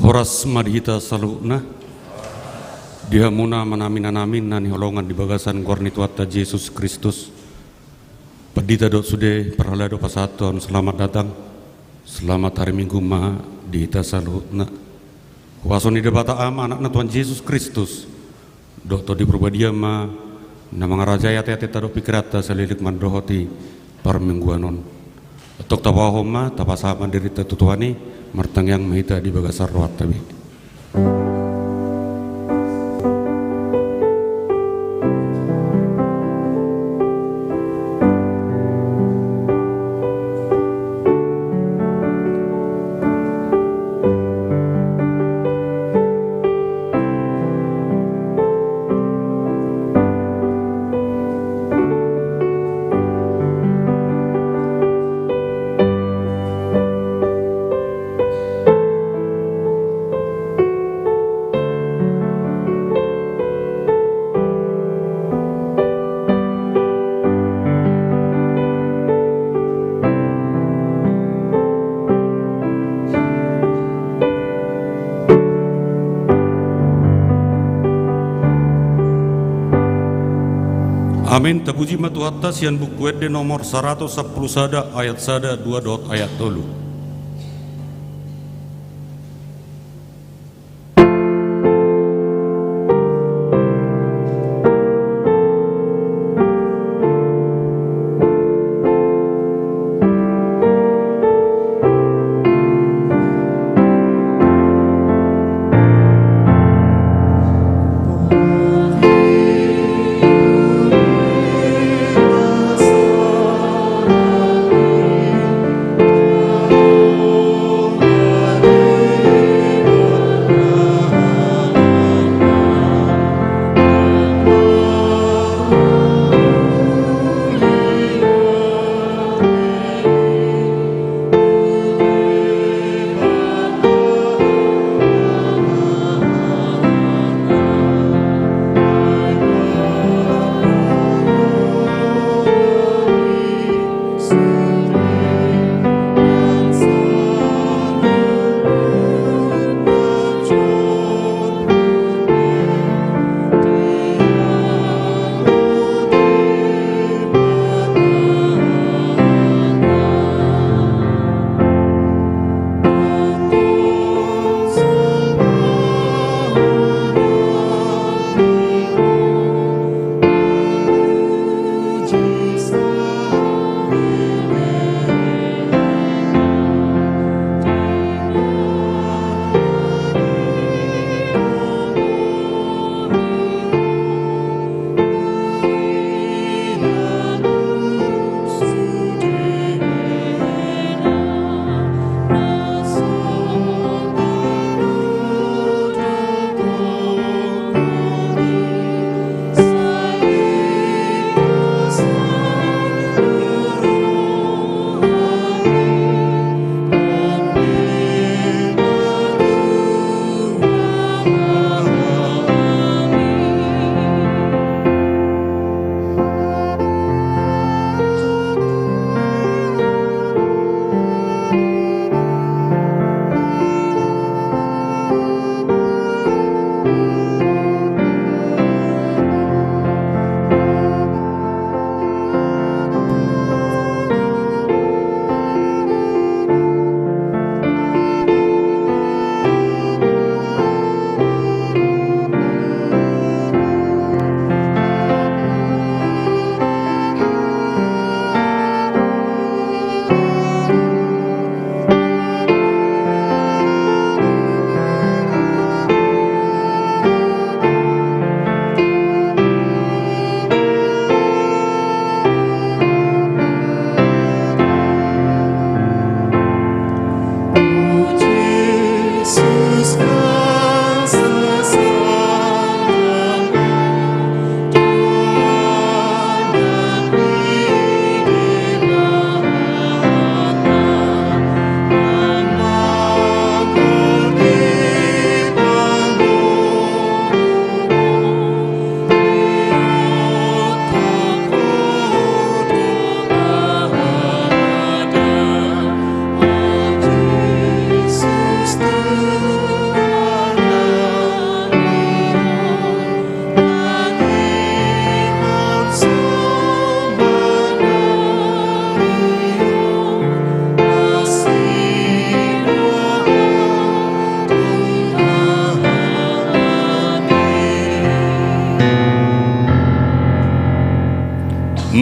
Boras madhita saluna dihamuna manamin nani holongan di bagasan gornituata Yesus Kristus. Padita dot sude perhalado pasatuan selamat datang. Selamat hari Minggu ma dita saluna. Wasoni debata ama anak Tuhan Yesus Kristus. Dot to di perbadia ma nama ngarajaya tete tado pikirata selilik mandohoti parmingguanon. Tok tawahoma tapasama diri tutuani martangyang mahita di bagasar rawat tabi. Amin. Terpuji matu atas yang buku WD nomor 110 sada ayat sada 2 dot ayat tolu.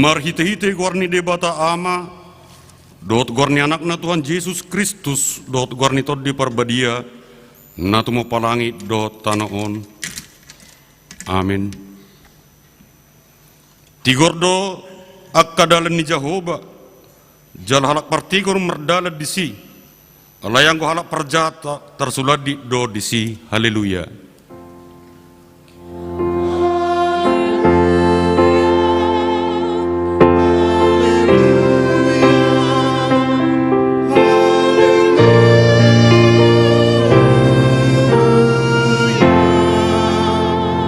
marhite-hite guarni debata ama, dot guarni anakna Tuhan Yesus Kristus, dot guarni tod di parbadia, natumo palangi dot tanaon. Amin. Tigordo akkadalan ni Jehovah, jal halak partigor merdala disi, alayang go halak perjata tersuladi do disi. Haleluya.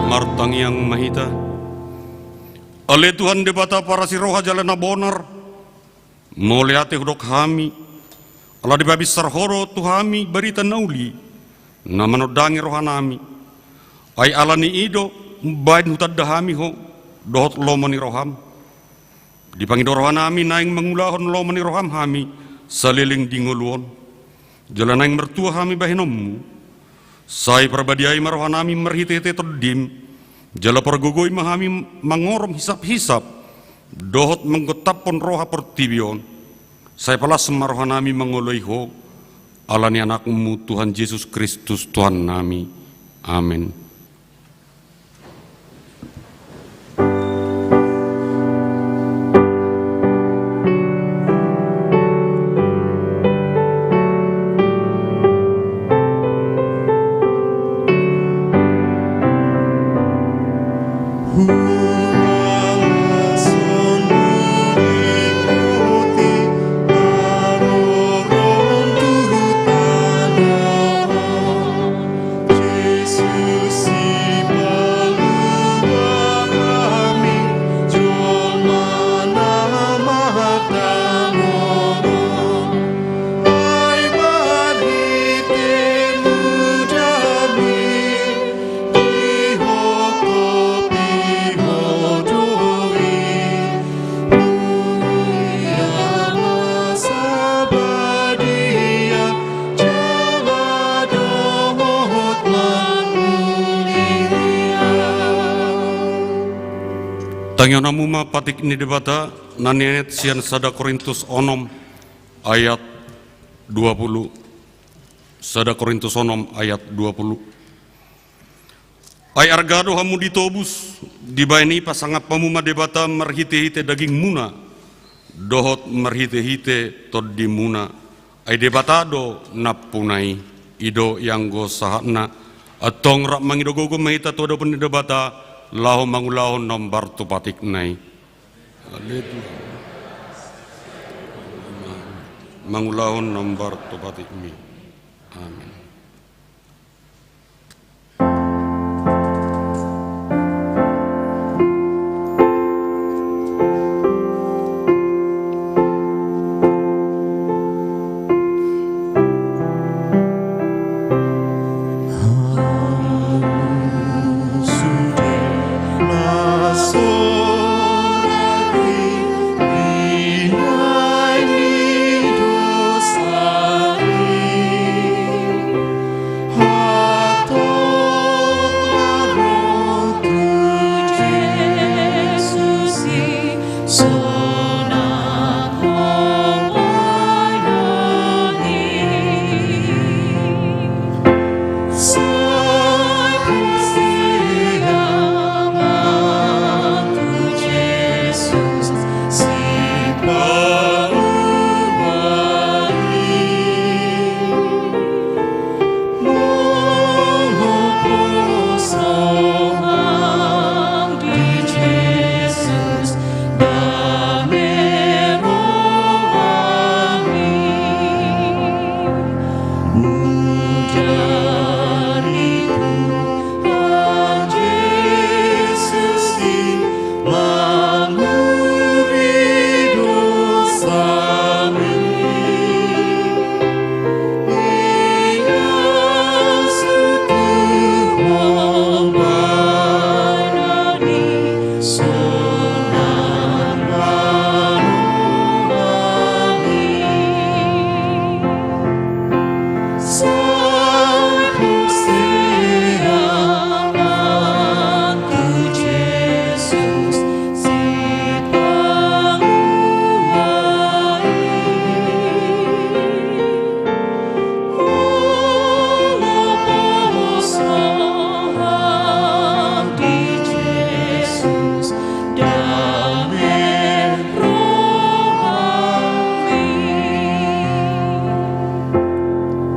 Martang yang mahita, ale Tuhan debata para siroha jalana bonar, moliate hudok hami, ala dibabi sarhoro tuhami barita nauli, namanodangi rohanami, ay alani ido, bain hutad dahami ho, dohot lomoni roham, dipangido rohanami naing mengulahon lomoni roham hami, saliling dinguluon, jalanaing mertua hami bahinommu, sai perbadiai marohanami merhite-hite terdim, jala pergogoi mahami mangorom hisap-hisap, dohot menggotapon roha pertibion, saya palas marohanami mengoloiho, alani anakmu Tuhan Yesus Kristus Tuhan nami. Amin. Tangyo namuma patik ni debata nanenet sian sada Korintus onom ayat 20. Sada Korintus onom ayat 20. Ay argado hamu ditobus dibaini pasangap pamuma debata merhite-hite daging muna, dohot merhite-hite tod di muna. Ay debatado napunai ido yang go sahana atong rak mangidogogo mahita todo pun debata laho mangulahon nombar tupatik nai. Mangulahon nombar tupatik mi. Amin.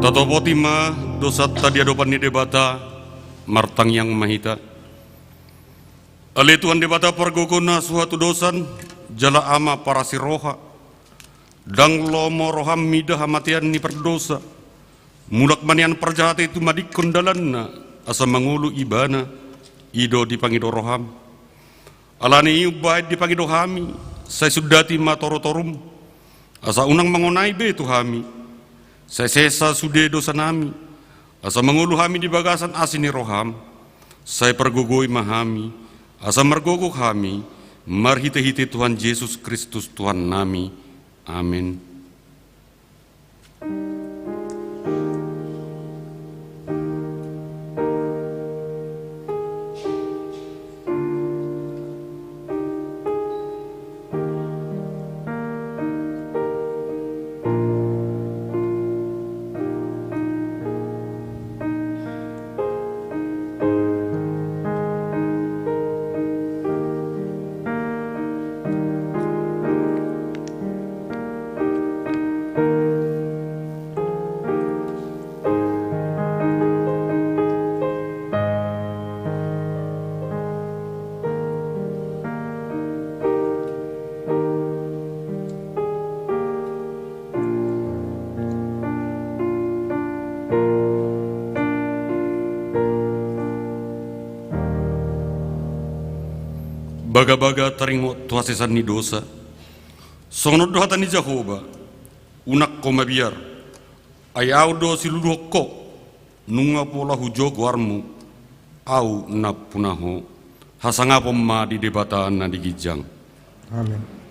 Tato potima dosa tadi adopan ni debata martang yang mahita. Ale Tuhan debata pergogona suatu dosan jala ama para siroha. Dang lomo roham midah hamatian ni perdosa. Mulak manian perjahat itu madik kondalanna asa mangulu ibana ido dipangido roham. Alani baik dipangido hami saya sudati matorotorum asa unang mangonai be tu hami. Saya sesa sude dosa nami, asa mengulu hami di bagasan asini roham, saya pergogoi mahami, asa mergogok hami, marhite-hite Tuhan Yesus Kristus Tuhan nami, amin. Baga-baga taringo tuhasesan ni dosa, sonod dohatan ni Jehovah, unak ko mabiar, ayaw do siluduh ko, nunga pola hujo guarmu, au napunaho, hasangapom ma di debataan na digijang. Amin.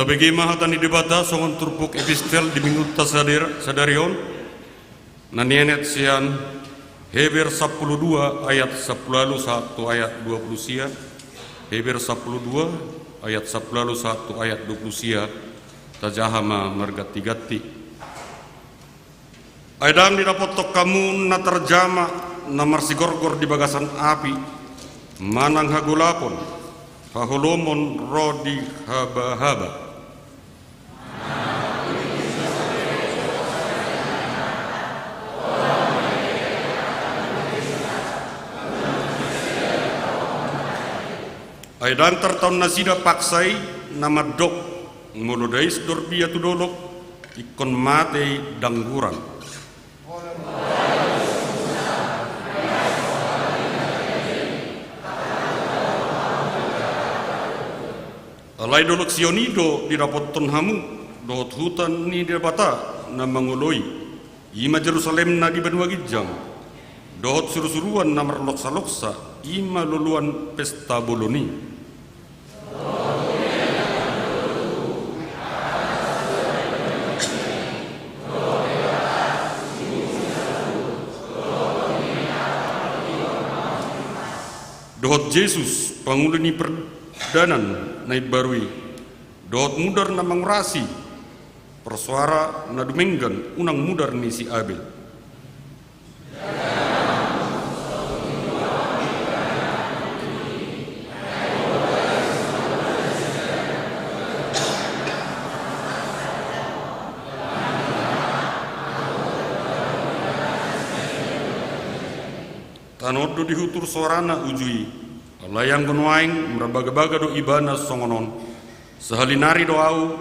Bagi mahatan di debata songon turpuk epistel di minggu sadarion nanienet sian Heber 12 ayat 10 1 ayat 20 sia Heber 12 ayat 10 1 ayat 20 sia tajahama mergati-gati aidang dirapotok kamu na terjama na marsigorgor di bagasan api manang hagulapon hahulomon rodi haba-haba. Aidan tertaun nasida paksai nama dok muludais dorbia tudolok ikon matei dangguran. Alai dolok sionido di rapoton hamu, dohot hutan ni di bata na manguloi, ima Jerusalem na di benua gijang, dohot surusuruan na marloksa-loksa, ima luluan pesta boloni. Dohot Yesus panguluni perdanan naik barui, dohot mudar na mangurasi, persuara na dumenggan unang mudar ni si Abel. Tanodo dihutur suarana ujui, layang gunuaing merabaga-baga do ibana songonon, sehalinari doau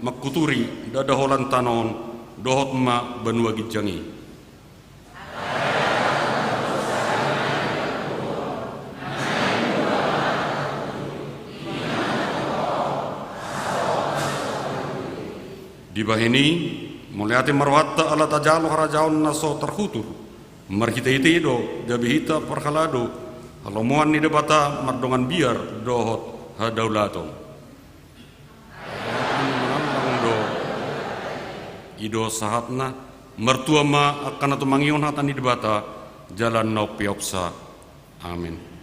makuturi dadaholan tanon dohot ma benua gijangi. Dibahini muliati marwata ala tajalo harajaon naso terhutur. Marhita-hita do jabihita perhalado halomuan ni debata mardongan biar dohot hadaulaton do ido sahatna mertua ma akan atau mangion hatan ni debata jalan no piopsa. Amin.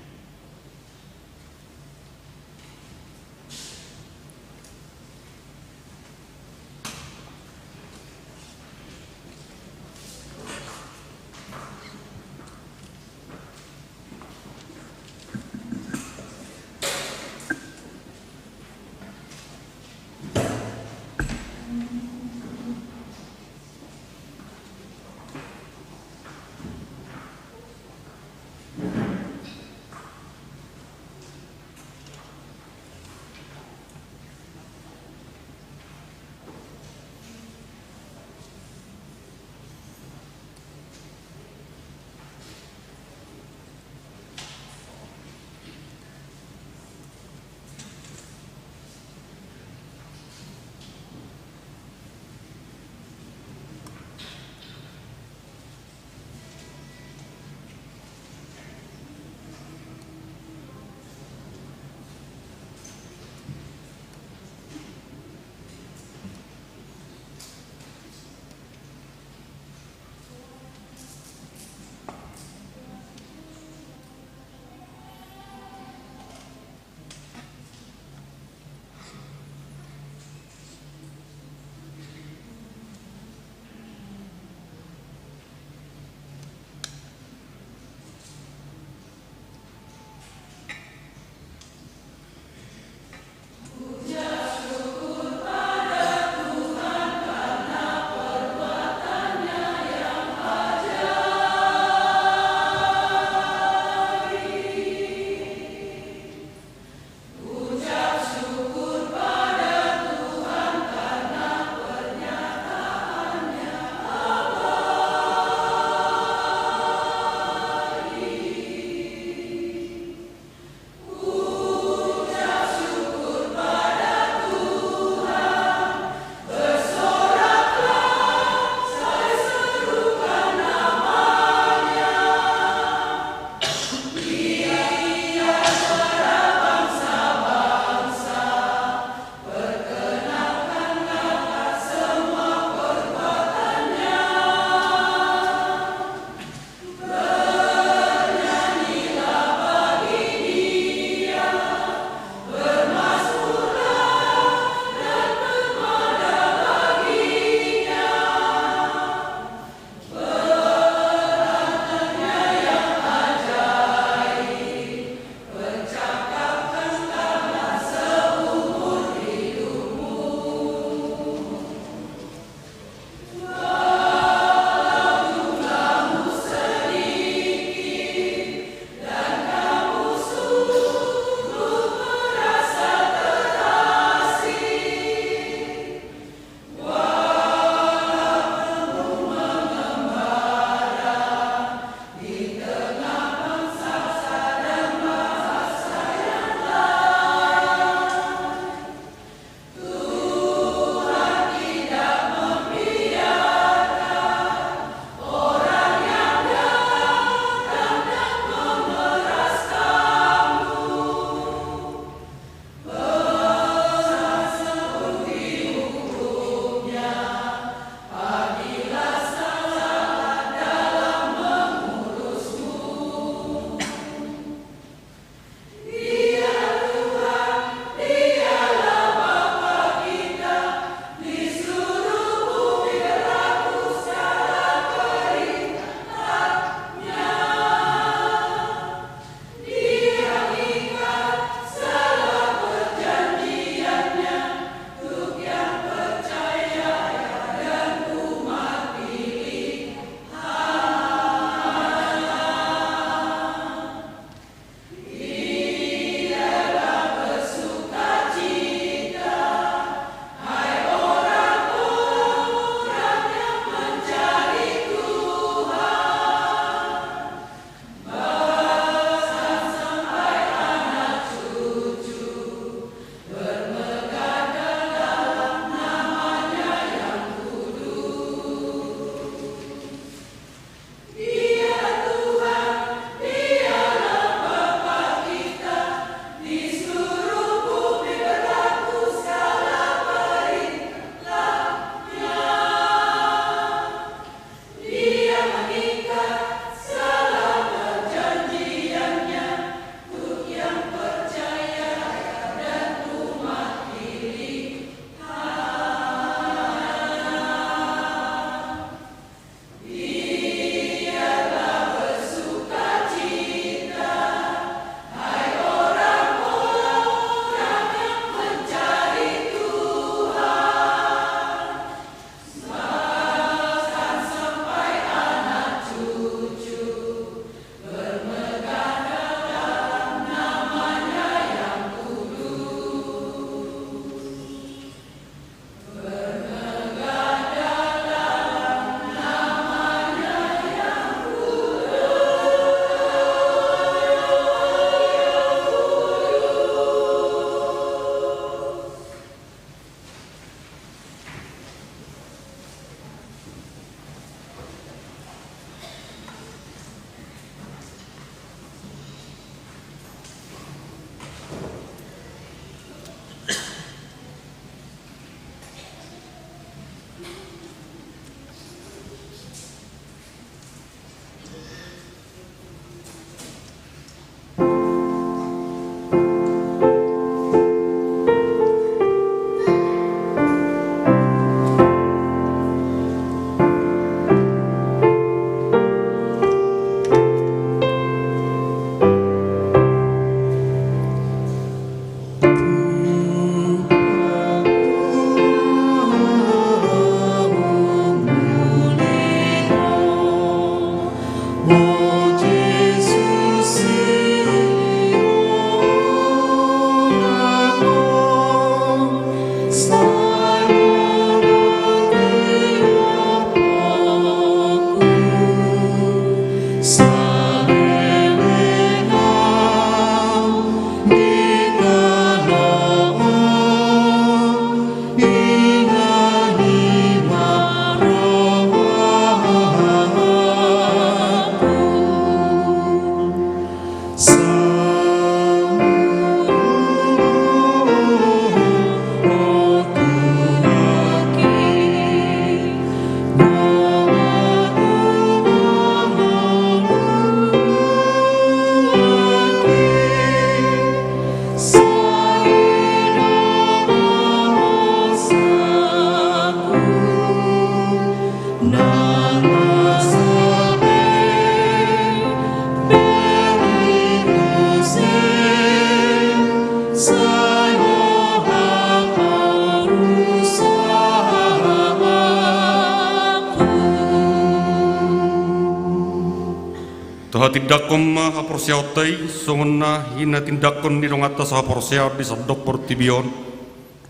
Taha tindakon haporsiautai songonna hina tindakon di dong atas haporsiaut di sadok portibion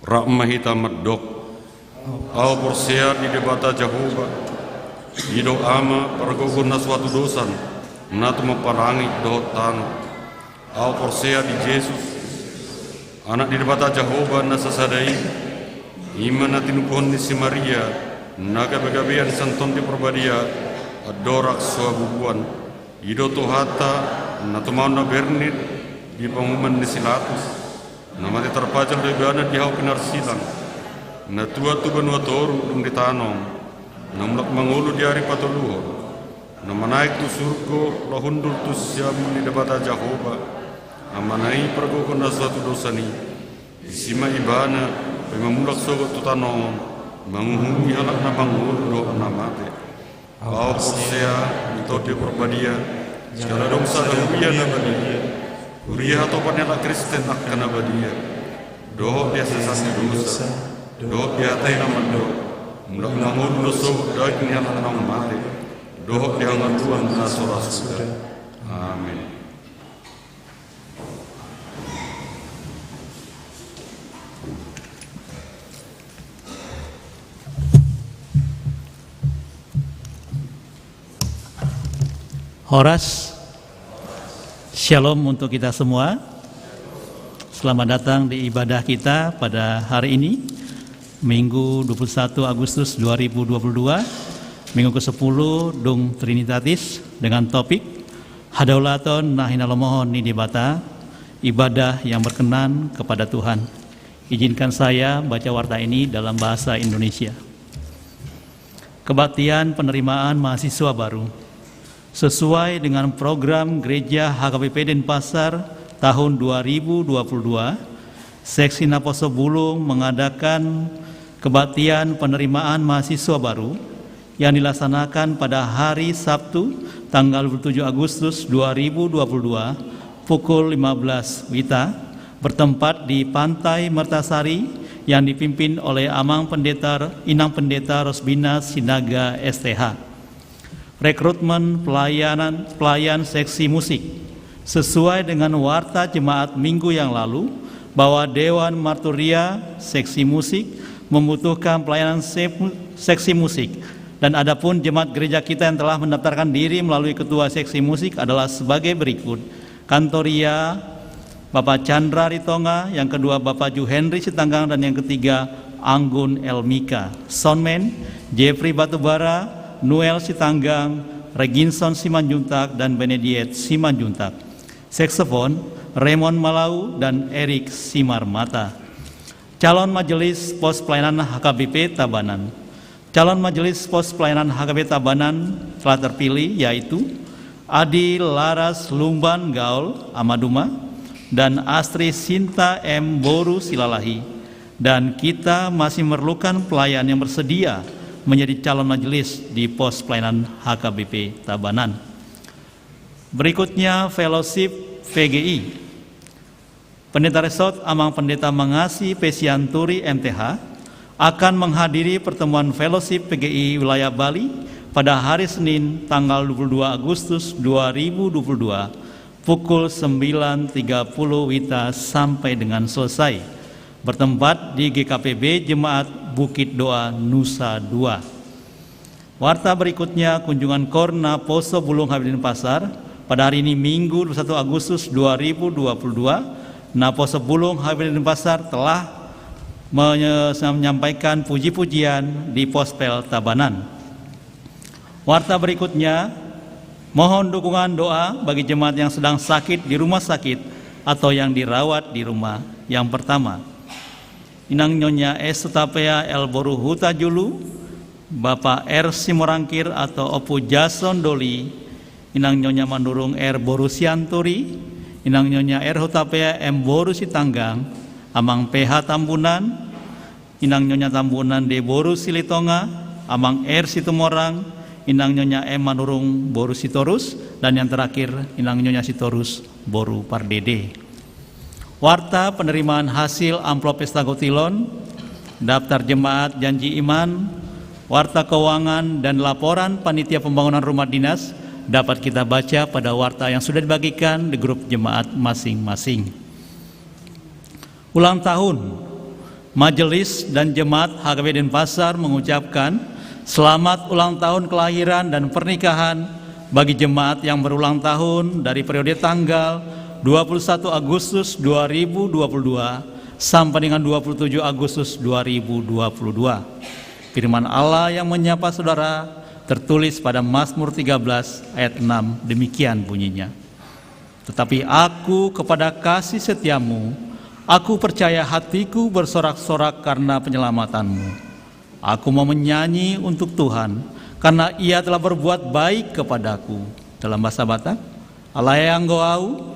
rakma hita maddok au porsiat di debata Jehovah hido ama pergogona suatu dosan natu memparangi dohot tano au porsiat di Yesus anak di debata Jehovah nasasadai iman tinupuhon di si Maria naga begabean santon di perbadia adorak suabubuan Ido Tuhata na tumaon na bernit di pangumuman ni Silatus na mati terpajang dari bana di hau pinarsilang na tua tu benua toru dung ditanong na mulak mangulu di hari patuluho na manaik tu surgo lahundur tu siamu di debata Jehovah na manai pergoko na suatu dosa ni isima ibana pemamulak sogot tu tanong manguhungi halak na mangulu do na mate Au Porsea itu di perbadia segala dosa dan na badia Uriah atau panela Kristen akan badia doh dia sesasi dosa doh dia tay nama doh mulak namun dosa daging yang nama mati doh dia ngantuan nasora sudah amin. Horas, Shalom untuk kita semua. Selamat datang di ibadah kita pada hari ini, Minggu 21 Agustus 2022, Minggu ke-10 Dung Trinitatis dengan topik Hadaulaton Nahinalomohon Nidibata, ibadah yang berkenan kepada Tuhan. Izinkan saya baca warta ini dalam bahasa Indonesia. Kebaktian penerimaan mahasiswa baru sesuai dengan program Gereja HKBP Denpasar tahun 2022, Seksi Naposo Bulung mengadakan kebaktian penerimaan mahasiswa baru yang dilaksanakan pada hari Sabtu tanggal 27 Agustus 2022 pukul 15 WITA bertempat di Pantai Mertasari yang dipimpin oleh Inang Pendeta Rosbina Sinaga STH. Rekrutmen pelayan seksi musik sesuai dengan warta jemaat minggu yang lalu bahwa Dewan Marturia seksi musik membutuhkan pelayanan seksi musik dan adapun jemaat gereja kita yang telah mendaftarkan diri melalui ketua seksi musik adalah sebagai berikut: Kantoria Bapak Chandra Ritonga, yang kedua Bapak Ju Henry Sitanggang, dan yang ketiga Anggun Elmika. Soundman Jeffrey Batubara, Noel Sitanggang, Reginson Simanjuntak, dan Benediet Simanjuntak. Saksofon Raymond Malau dan Erik Simarmata. Calon Majelis Pos Pelayanan HKBP Tabanan. Calon Majelis Pos Pelayanan HKBP Tabanan telah terpilih yaitu Adi Laras Lumban Gaul Amaduma dan Astri Sinta M. Boru Silalahi. Dan kita masih memerlukan pelayan yang bersedia menjadi calon majelis di pos pelayanan HKBP Tabanan. Berikutnya fellowship VGI. Pendeta Resort Amang Pendeta Mangasi Pesianturi MTH akan menghadiri pertemuan fellowship VGI wilayah Bali pada hari Senin tanggal 22 Agustus 2022 pukul 9.30 WITA sampai dengan selesai, bertempat di GKPB Jemaat Bukit Doa Nusa 2. Warta berikutnya kunjungan KOR Naposo Bulung HKBP Denpasar pada hari ini Minggu 21 Agustus 2022. Naposo Bulung HKBP Denpasar telah menyampaikan puji-pujian di Pospel Tabanan. Warta berikutnya, mohon dukungan doa bagi jemaat yang sedang sakit di rumah sakit atau yang dirawat di rumah. Yang pertama, Inang Nyonya S. Sutapea El Boru Huta Julu, Bapak R. Simorangkir atau Opu Jason Doli, Inang Nyonya Mandurung R. Boru Sianturi, Inang Nyonya R. Hutapea M. Boru Sitanggang, Amang PH Tambunan, Inang Nyonya Tambunan D. Boru Silitonga, Amang R. Situmorang, Inang Nyonya Emma Nurung Boru Sitorus, dan yang terakhir Inang Nyonya Sitorus Boru Pardede. Warta penerimaan hasil amplop pesta gotilon, daftar jemaat janji iman, warta keuangan, dan laporan panitia pembangunan rumah dinas dapat kita baca pada warta yang sudah dibagikan di grup jemaat masing-masing. Ulang tahun, Majelis dan Jemaat HKBP Denpasar mengucapkan selamat ulang tahun kelahiran dan pernikahan bagi jemaat yang berulang tahun dari periode tanggal 21 Agustus 2022 sampai dengan 27 Agustus 2022. Firman Allah yang menyapa saudara tertulis pada Mazmur 13 ayat 6, demikian bunyinya. Tetapi aku kepada kasih setiamu, aku percaya hatiku bersorak-sorak karena penyelamatanmu. Aku mau menyanyi untuk Tuhan, karena Ia telah berbuat baik kepadaku. Dalam bahasa Batak, Alayang goau,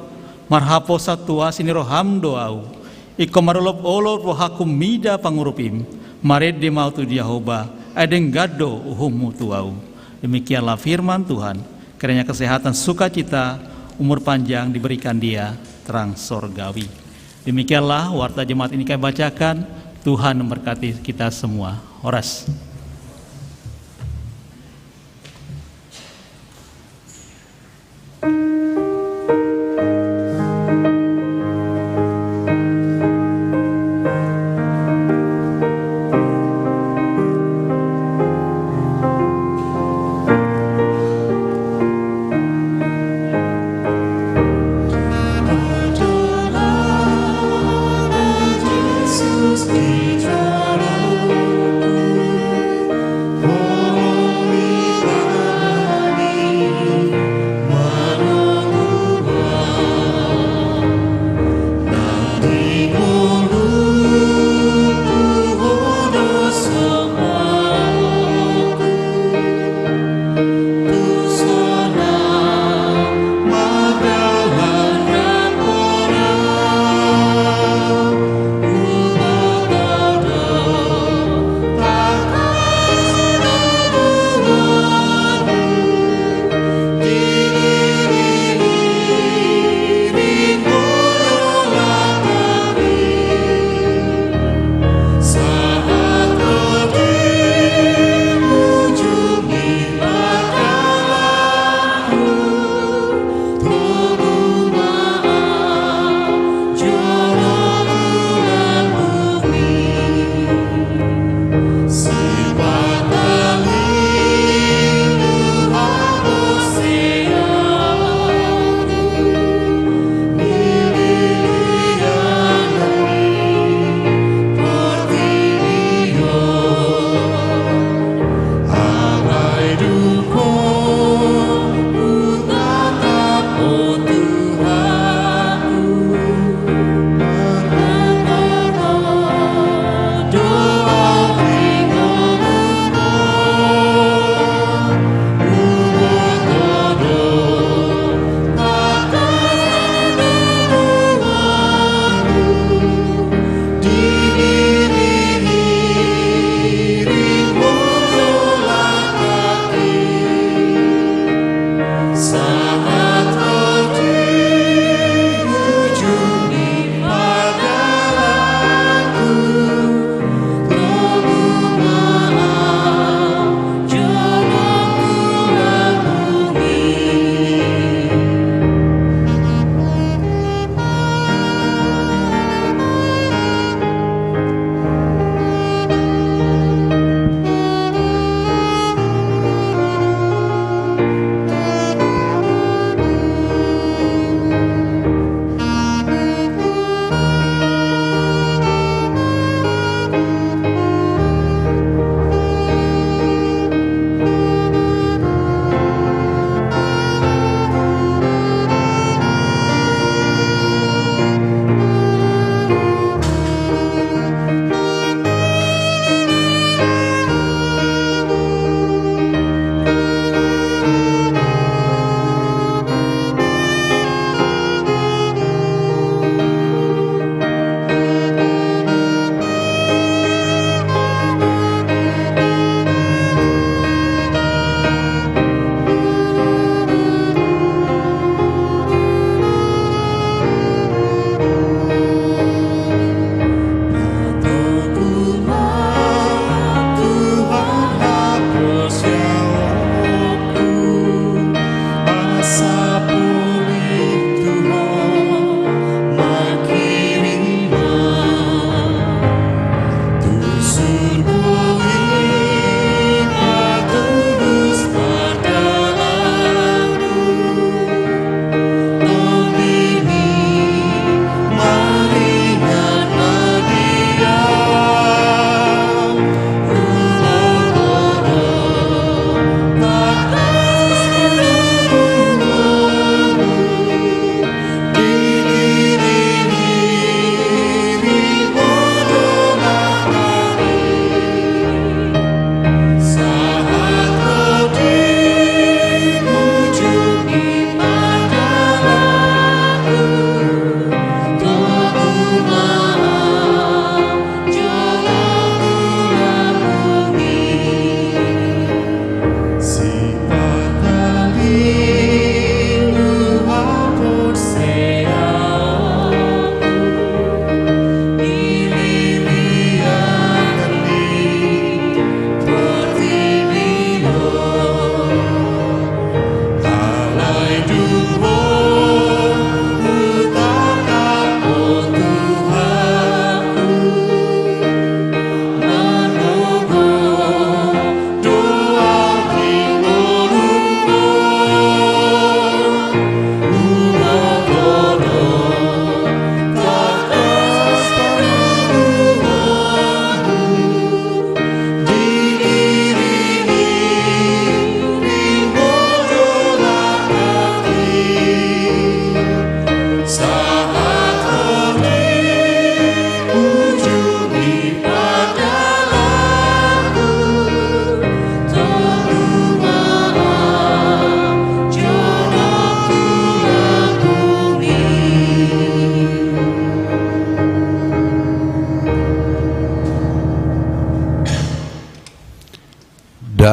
marhapo satua siniroham doau, ikomarolop olor rohakum mida pangurupim, mared de mautu Yahova, adeng gado uhumu tuau. Demikianlah firman Tuhan. Kiranya kesehatan, sukacita, umur panjang diberikan Dia, terang sorgawi. Demikianlah warta jemaat ini kami bacakan. Tuhan memberkati kita semua. Horas. Jesus,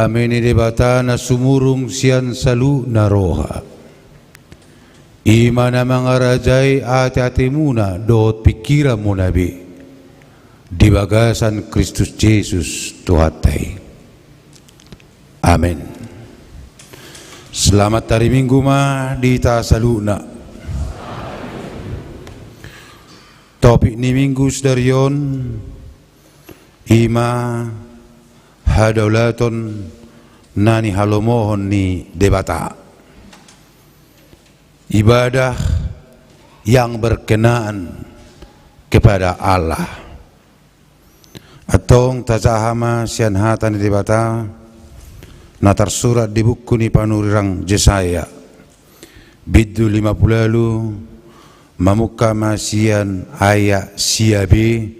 Amin debata na sumurung siyan salu na roha. Ima na mga rajay ati-ati muna doot pikiran mo nabi. Di bagasan Kristus Jesus Tuhatay. Amin. Selamat hari Minggu ma di ta saluna. Topik ni Minggu sedarion ima hadaulaton nani halomohon ni debata. Ibadah yang berkenaan kepada Allah. Atong tajahama sian hatan di debata na tersurat di buku ni panurirang Jesaya bidu 50 mamuka masian ayat siabi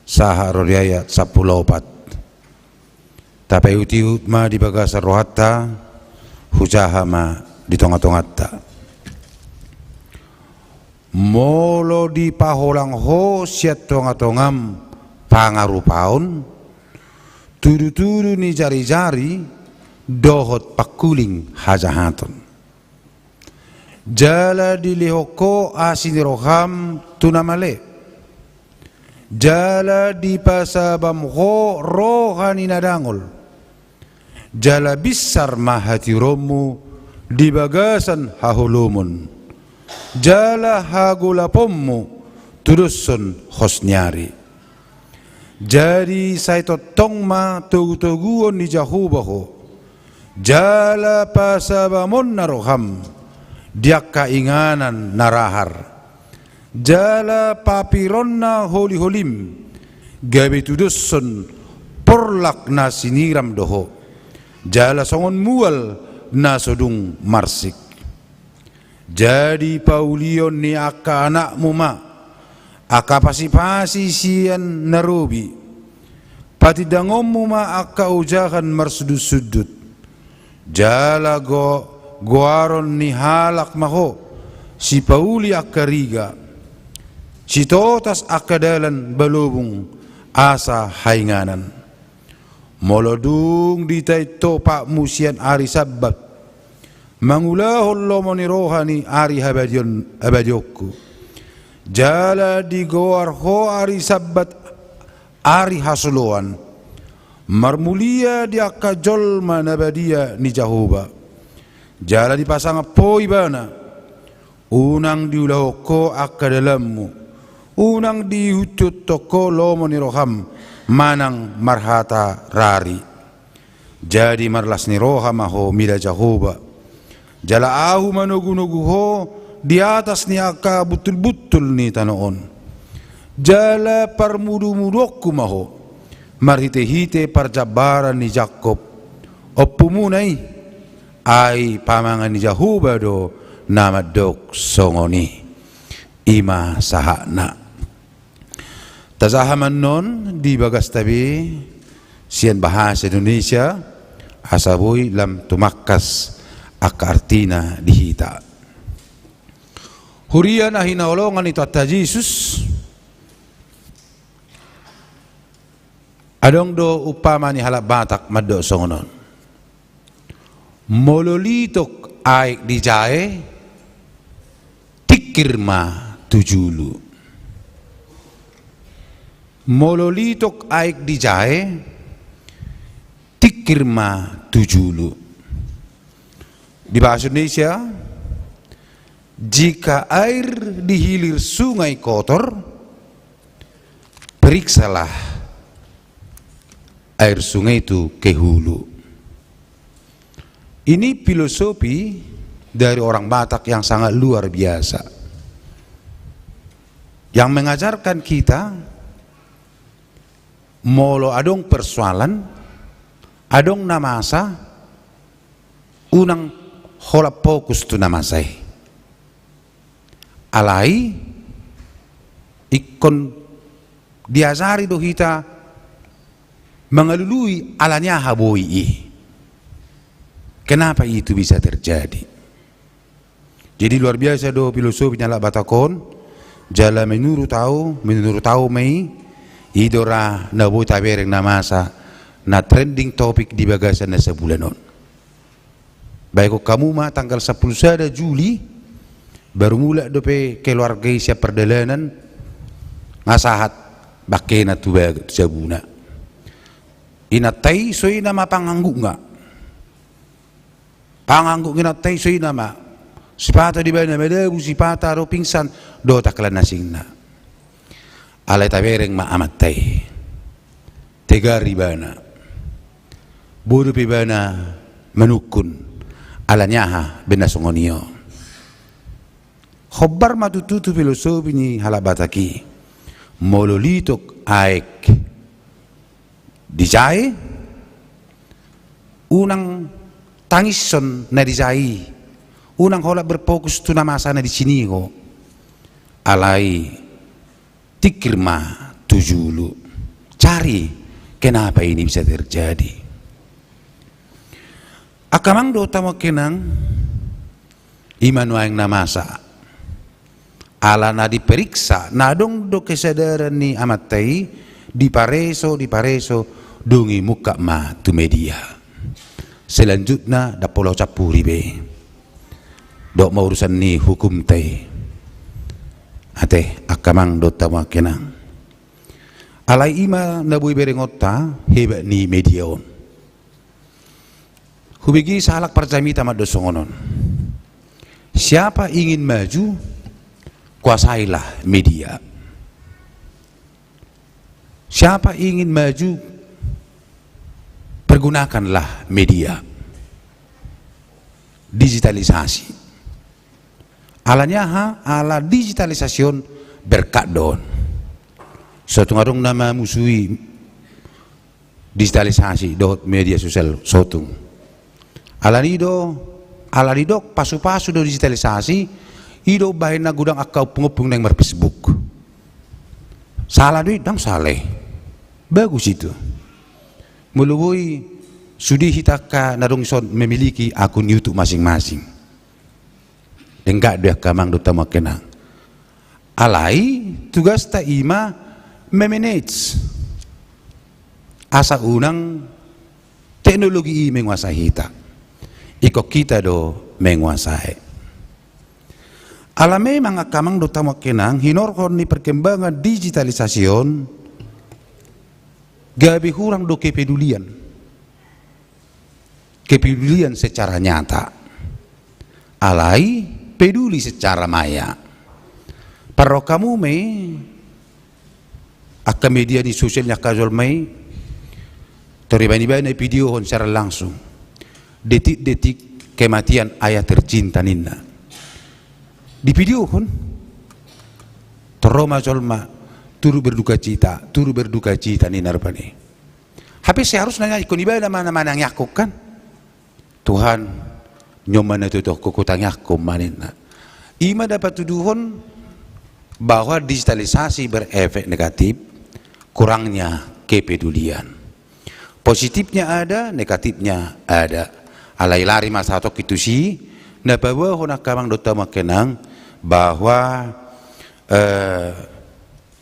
saha rodi ayat 14 tapi utiut ma di bagasa rohatta hujahama di tonga-tongatta molo di paholang ho siat tonga-tongam pangarupaon turu-turu ni jari-jari dohot pakuling hajahaton jala dilihoko asiniroham tunamale jala di pasabam ho rohani nadangol jala besar mahati romu di bagasan hahulumun jala hagulapommu tudusun hosnyari jadi saya totong ma togu-toguon ni jahubaho jala pasabamon naroham dia kainganan narahar jala papironna holi-holim gabe tudusun porlak na siniram doho jala songon mual na sodung marsik jadi paulion ni aka anakmu ma aka pasi-pasi sian narubi pati dangommu ma aka ujahan marsudut-sudut jala goaron ni halak maho si pauli aka riga si totas aka dalan balubung asa hainganan molodung ditai topak musian ari sabat mangulahol lomoni rohani ari habadioku jala di goar ho ari sabat ari hasuluan marmulia di akka jolma nabadia ni jahuba jala di pasang poi bana unang diulahoko akka dalammu unang dihutut toko lomo ni roham manang marhata rari jadi marlas ni roham ho mila jahuba jala ahu manugu-nugu ho di atas ni aka betul-betul ni tanoon jala parmudu-mudokku maho marhite-hite parjabaran ni Jakob oppumunai ai pamangan ni Jahuba do nama dok songoni ima sahana tazahaman non di bagas tabi sian bahasa Indonesia asabui lam tumakkas aka artina dihita hurian ahinaolongan itu atta Yesus adong do upamani halak batak maddo songonon mololitok aik dijae tikirma tujulu mololitok aik dijae tikirma tujulu di bahasa Indonesia jika air di hilir sungai kotor, periksalah air sungai itu ke hulu. Ini filosofi dari orang Batak yang sangat luar biasa, yang mengajarkan kita molo adong persoalan, adong namasa, unang holap fokus tu namasai. Alai ikon diazari do hita mengalului alanya haboi. Kenapa itu bisa terjadi? Jadi luar biasa do filosofi nyala batakon jala menurut tahu mei idora nabu tabereng namasa na trending topik di bagasan na sebulanon. Baik kamu mah tanggal 10 Juli baru mula dope keluarga siap perdalanan ngasahat bakena tu sabuna. Inatai so ina ma panganggu nga. Panganggu inatai so ina ma. Sipata di bana medabu sipata ro pingsan do taklan nasingna. Alai tabereng ma amattai. Tegari bana. Bodo pibana menukun alanyaha benasongonio. Khobar matututu filosofi ni halabataki mololitok aek dijai unang tangison na dijai unang hola berfokus tu nama sana di sini ko alai tikirma tujulu cari kenapa ini bisa terjadi. Akamang do tamo kenang iman waeng namasa ala na diperiksa nadong do kesadaran ni amatai di pareso dongi muka ma tu media selanjutnya da polo capuri be dok mau urusan ni hukum tai ate akamang do tamo kenang alai ima nabui berengota hebat ni media on hubigi salak percami tamat dosongonon. Siapa ingin maju, kuasailah media. Siapa ingin maju, pergunakanlah media. Digitalisasi. Alanya ala digitalisasi berkat don. Suatu ngarung nama musuhi digitalisasi dot media sosial sotung. Alanido pasu-pasu do digitalisasi ido bahin na gudang akau pengupung nang Facebook. Salah duit dang saleh. Bagus itu. Mulubui sudi hitaka narung son memiliki akun YouTube masing-masing. Enggak dia kamang do tama kenang. Alai tugas ta ima memanage asa unang teknologi menguasai hita. Iko kita do menguasai. Alame mga kamang do tamo kenang hinorhon ni perkembangan digitalisasion gabi hurang do kepedulian secara nyata alai peduli secara maya paro kamu me akka media di sosialnya kajol me toribani-bani video hon secara langsung detik-detik kematian ayah tercinta Nina di video kan teroma jolma turu berduka cita Nina rupani tapi seharusnya ikut ibadah mana-mana yang yakuk kan Tuhan nyoman itu toh kukutang yakum manina ima dapat tuduhan bahwa digitalisasi berefek negatif kurangnya kepedulian positifnya ada negatifnya ada alai lari masa tok itu si na bawa hona kamang dota makenang bahwa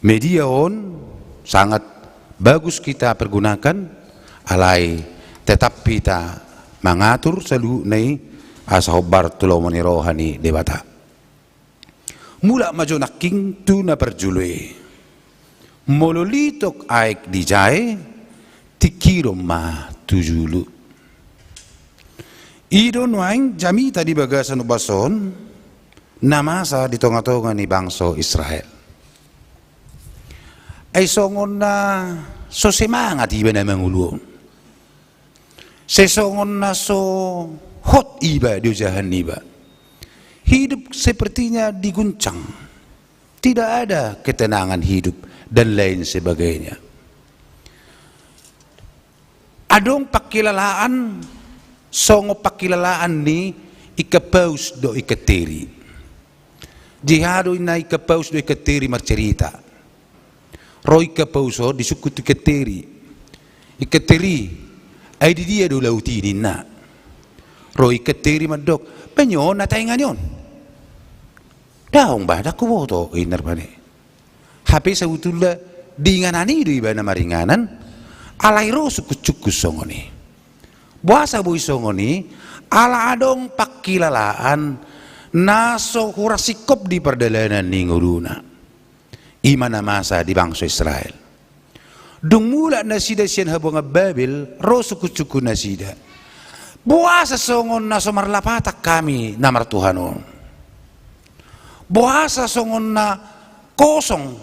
media on sangat bagus kita pergunakan alai tetap kita mengatur selalu nei asahobar tulomani rohani debata mula maju naking tu na perjului mololitok aik dijai tikiro ma tujulu ido nuaing jami tadi bagasan ubason namasa di tonga-tonga ni bangsa Israel ay songon na so semangat iba na mangulong sesongon na so hot iba di usahan iba hidup sepertinya diguncang tidak ada ketenangan hidup dan lain sebagainya adong pakilalaan songo pakilalaan ni ikapaus do ikateri jihado ina ikapaus do ikateri marcerita ro ikapauso disukut ikateri ay di dia do lauti na ro ikateri madok penyon na taingan yon daong badak ko boto inar pane hape sa utula dinganani do iba na maringanan alai ro suku songoni buasa bui songoni ala adong pakilalaan naso hurasikop di perdalanan ninguruna imana masa di bangsa Israel dung mula nasida sian habonga Babel ro suku nasida buasa songon na somarlapatak kami namar Tuhanon buasa songon na kosong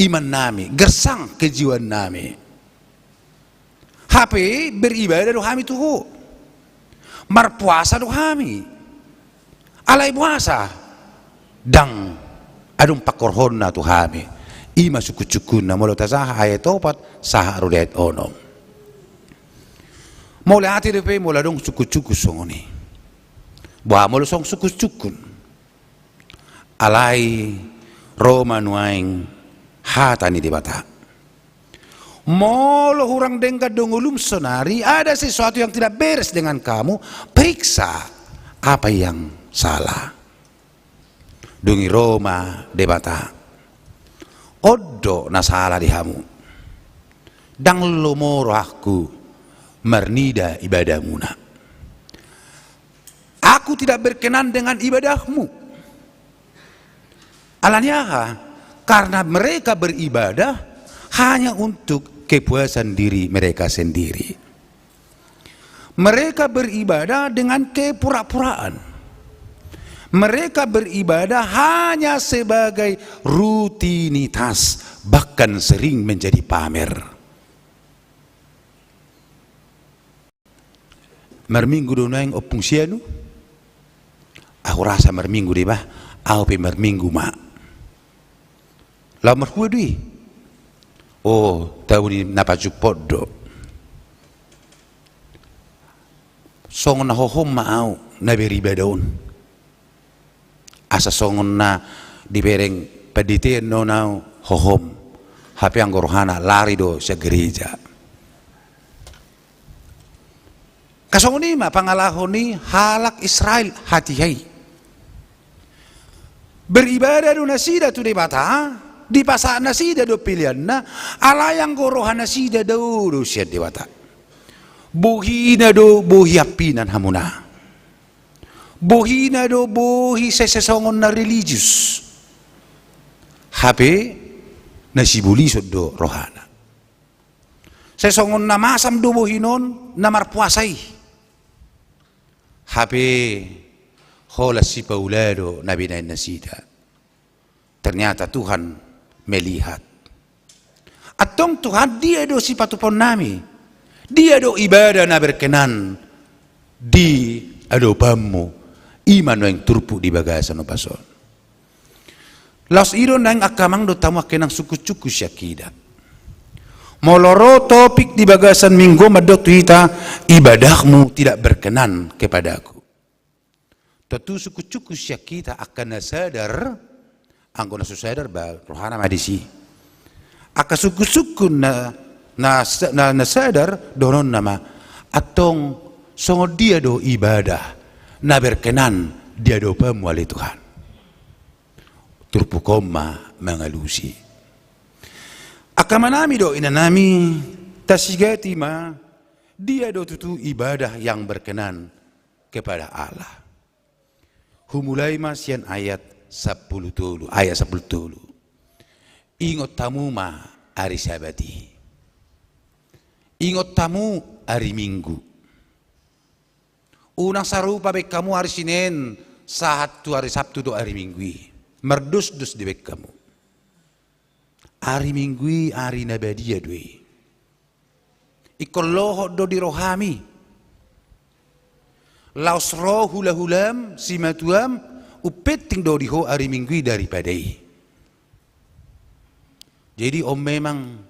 iman nami gersang kejiwan nami HP beribadah do kami tuh marpuasa do kami alai puasa dang adung pakorhon na tuh kami ima suku-cukun na molo tasaha ayat opat saha rudet onom mulai hati depe mulai dong suku-cuku songoni buah molo song suku-cukun alai Roma nuaing hatani di bata molo hurang dengka dongulum sonari ada sesuatu yang tidak beres dengan kamu periksa apa yang salah dungi Roma di bata oddo na salah di hamu dang lomoro aku marnida ibadahmuna aku tidak berkenan dengan ibadahmu alanya karena mereka beribadah hanya untuk kepuasan diri mereka sendiri mereka beribadah dengan kepura-puraan mereka beribadah hanya sebagai rutinitas bahkan sering menjadi pamer merminggu donaing opung sianu aku rasa merminggu deh bah aku merminggu mak lamar dui oh tahu ni napaju podo songon na hohom mau na beribadoon asa songon na dibereng peditian no nau hohom hape ang gorohana lari do sa gereja kasongon ni ma pangalahon ni halak Israel hatihai beribadah do nasida tu debata di pasar nasida do pilihan na alayang gorohan nasida do siya dewata buhina do buhi apinan hamuna buhina do buhi sesongon na religious hape nasibulisod do rohana sesongon na masam do buhinon na marpuasay hape holas si Paulado na binayin nasida ternyata Tuhan melihat atong Tuhan dia do si patupon nami dia do ibadah na berkenan di adopamu iman yang turpu di bagasan opason laos iron nang akamang do tamu kenang suku-suku syakida moloro topik di bagasan minggu madok tuita ibadahmu tidak berkenan kepadaku tentu suku-suku syakita akan sadar anggo na sadar ba rohana madisi aka suku-suku na sadar donon nama atong songo dia do ibadah na berkenan dia do pamuali Tuhan turpu koma mangalusi aka manami do inanami tasigati ma dia do tutu ibadah yang berkenan kepada Allah humulai masian ayat 10 tulu ayat 10 tulu ingot tamu ma hari sabati ingot tamu hari minggu unang sarupa bek kamu hari Senin saat tu hari Sabtu tu hari minggu merdus-dus di bek kamu hari minggu hari nabadia dui ikolloho do di rohami laus roh hula-hulam simatuam upeting do diho hari minggu daripadai jadi om memang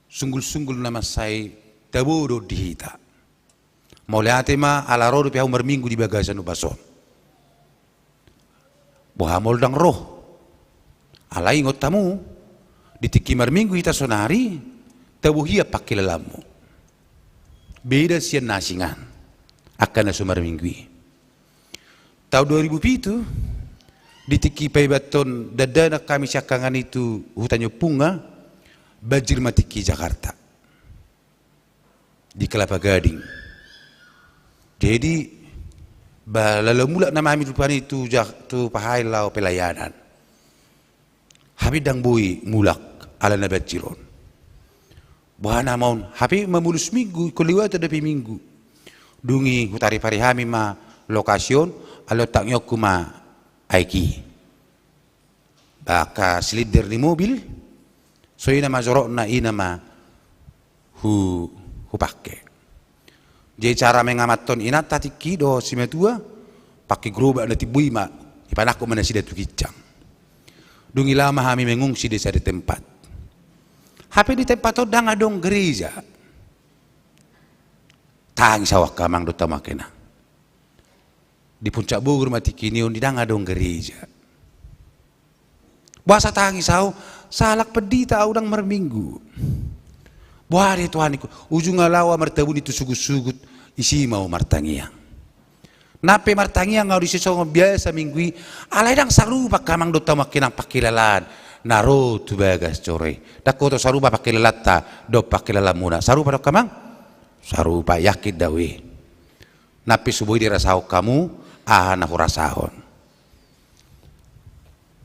sunggul-sunggul nama saya tabodo dihita mulai atema ala roh pihak umar minggu di bagasan ubason bohamol dang roh ala ingot tamu ditiki mar minggu hita sonari tabuhia pakai lelamu beda sian nasingan akan nasumar minggu tahun 2007 ditiki paibaton dadana kami syakangan itu hutannya punga bajir matiki Jakarta di Kelapa Gading. Jadi lalu mula nama kami depan itu tu pahai lau pelayanan. Habis dang bui mulak ala nabat Ciron. Buana maun habis memulus minggu keliwat ada minggu. Dungi hutari pari kami ma lokasion alo tak nyok kuma aiki. Baka silider di mobil. So ina ma jorok na ina ma hu pakai. Jadi cara mengamaton ina tati kido si metua pakai gerobak nanti bui ma ipanako mana sida tu kicang. Dungi lama kami mengungsi desa di tempat. Hape di tempat tu dang adong gereja. Tang sawak kamang do tamakena. Di puncak Bogor mati kini on di dang adong gereja. Bahasa tangi saw salak pedita udang merminggu. Buhari Tuhaniku, ujung alawa martabun itu sugut-sugut isi mau martangiang. Nape martangiang ngau disesong biasa minggui, alai dang sarupa kamang do tamakena pakilalan. Naro tu bagas core. Dako to sarupa pakilalatta do pakilalamuna. Sarupa do kamang? Sarupa yakit dawe. Nape suboi dirasau kamu, ahana rasahon.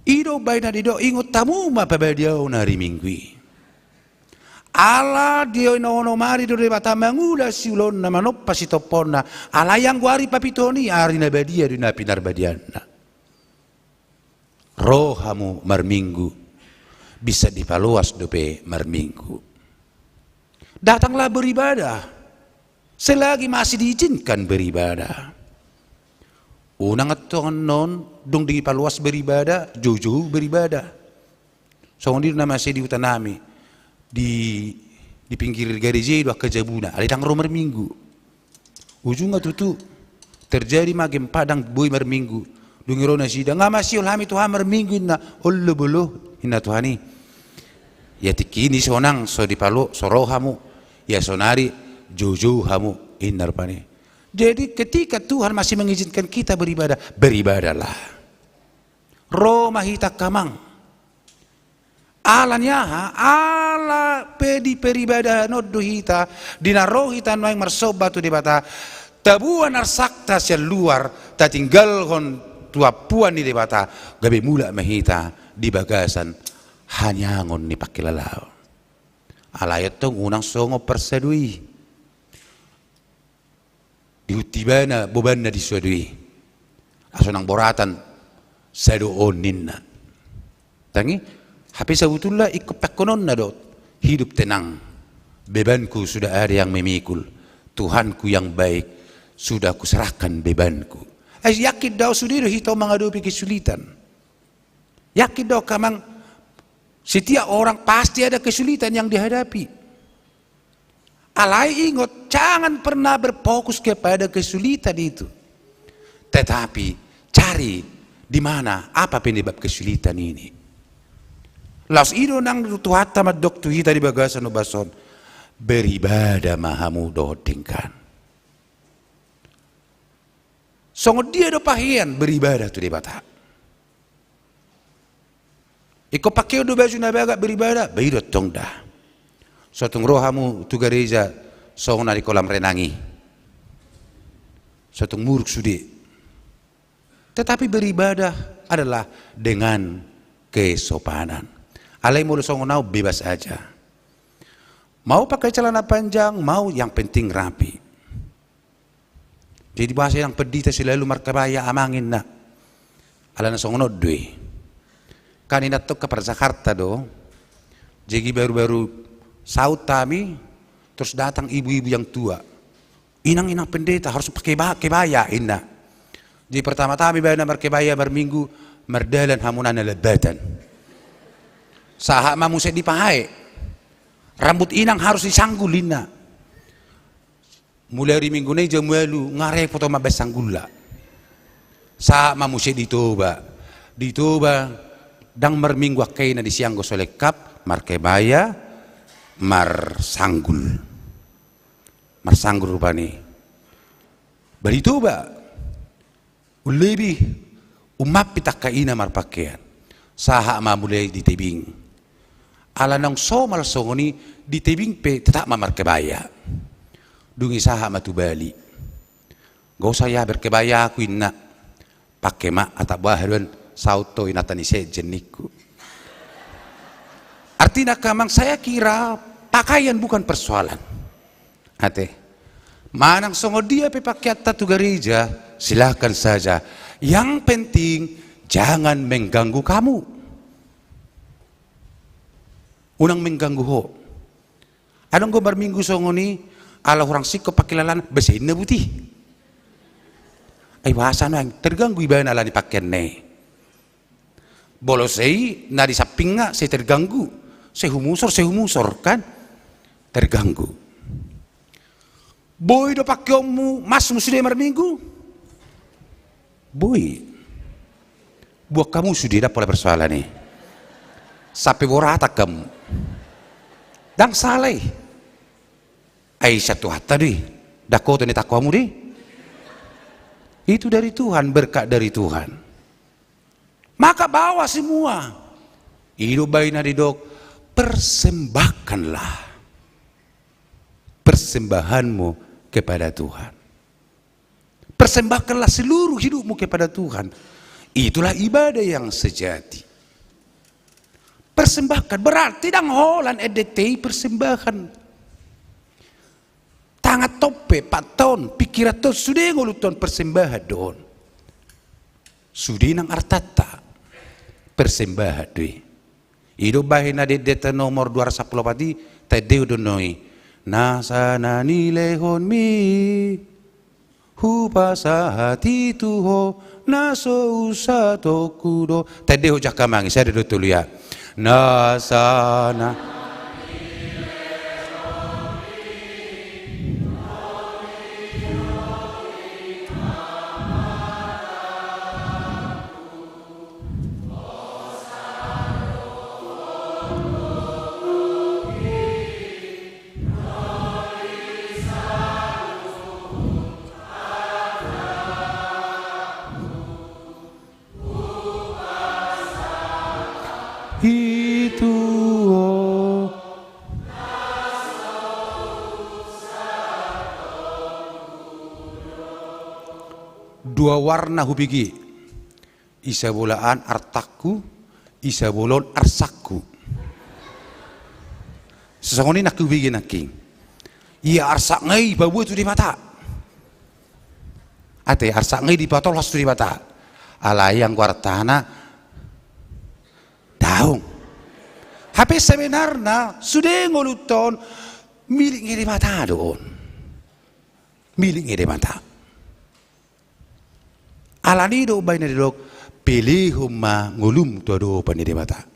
Ido baina dido ingot tamu ma pabadiau nari minggui. Ala dio no mari do debata mangula siulon na manoppa si toponna ala yang guari papitoni ari na badia di na pinar badiana. Rohamu marminggu bisa dipaluas dope marminggu. Datanglah beribadah selagi masih diizinkan beribadah. Unang atongan non dong dipaluas beribadah jauh-jauh beribadah. Soalnya nama masih di utanami. Di pinggir gereja itu kejabuna, ada tang romer minggu. Ujungnya tutu terjadi magem padang boy merminggu. Dungirona sida nggak masih ulhami tuhan merminggu na ollo bolo ina tuhani. Ya tikini sonang so dipalo sorohamu ya sonari jojo hamu inar pani. Jadi ketika Tuhan masih mengizinkan kita beribadah, beribadahlah. Roma hita kamang. Alanya ala pedi peribadahan noddo hita dinaro hita noeng marsoba tu debata tabuan arsakta luar ta tinggal hon tua puan di debata gabe mula mahita di bagasan hanyangon ni pakilalau alayat tong unang songo persedui diutibana bobanna disuadui asonang boratan sado oninna tangi Hape sebetulnya ikut pekonon na dot hidup tenang. Bebanku sudah ada yang memikul. Tuhanku yang baik sudah kuserahkan bebanku. Yakin daw sudiro hitaw menghadapi kesulitan. Yakin daw kamang setiap orang pasti ada kesulitan yang dihadapi. Alai ingat jangan pernah berfokus kepada kesulitan itu. Tetapi cari di mana apa penyebab kesulitan ini. Las ino nang tuhatta madok tuhita di bagasan obason beribadah mahamu dotingkan. Songo dia do pahian beribadah tu debata. Iko pakai do baju nabaga beribadah beidot tong dah. Sotong rohamu tu gereja songo nari kolam renangi. Sotong muruk sudi. Tetapi beribadah adalah dengan kesopanan. Alai mulu songo nau bebas aja. Mau pakai celana panjang, mau yang penting rapi. Jadi bahasa yang pedita selalu markabaya amangin na. Alana songo no dui. Kanina to ke Jakarta do. Jadi baru-baru saut kami, terus datang ibu-ibu yang tua. Inang-inang pendeta harus pakai kebaya inna. Jadi pertama-tama bayar markabaya berminggu merdalan hamunan lebatan. Sahak mamu saya dipahai. Rambut inang harus disanggulin na. Mulai dari minggu ini jam lalu ngarai foto mabes sanggula. Sahak mamu saya ditoba dang merminggu akai na disianggo solekap markebaya marsanggul rupani. Baritoba lebih umap pitak kaina marpakaian. Sahak mamu mulai ditebing. Ala nang somal songoni di tebing pe tetap mamar kebaya. dungi saha matu bali. Gak usah ya berkebaya aku inna pakai mak atau baharuan sauto inatani sejen niku. Artinya kamang saya kira pakaian bukan persoalan. Ate, manang songo dia pakai tatu gereja, silahkan saja. Yang penting jangan mengganggu kamu. Unang mengganggu ho. Anong gobar minggu songo ni, ala orang siko pakai lalan besin na buti. Ay wasa na terganggu ibayan ala ni pakaian ne. Bolosei na di saping nga saya terganggu. Saya humusor kan terganggu. Boy do pakyomu mas sudah minggu. Boy, buat kamu sudah pola persoalan nih. Sampai borata kamu. Dan salah. Aisyah tuh tadi. Dakota ni takwamu deh. Itu dari Tuhan, berkat dari Tuhan. Maka bawa semua. Hidup bayi nadi dok. Persembahkanlah persembahanmu kepada Tuhan. Persembahkanlah seluruh hidupmu kepada Tuhan. Itulah ibadah yang sejati. Persembahkan berarti dang holan edetei persembahan. Tangat tope paton pikiran ton sudah ngoluton persembahan don. Sudah nang artata persembahan doi. Ido bahina de deta nomor 210 pati tadeu donoi nasa nani lehon mi hupasa hati tuho naso usato kudo tadeu jakamangi saya do tulia nasa na itu dua warna hubigi isa bolaan artaku isa bolon arsaku sesangoni nak hubigi naki iya arsak ngai babu itu di mata ate arsak ngai di patol has di mata alayang wartana daung. Tapi sebenarnya sudah ngoluton milik ngiri mata doon. Milik ngiri mata. Alani do bay na didok pilih humma ngulum to do paniri mata.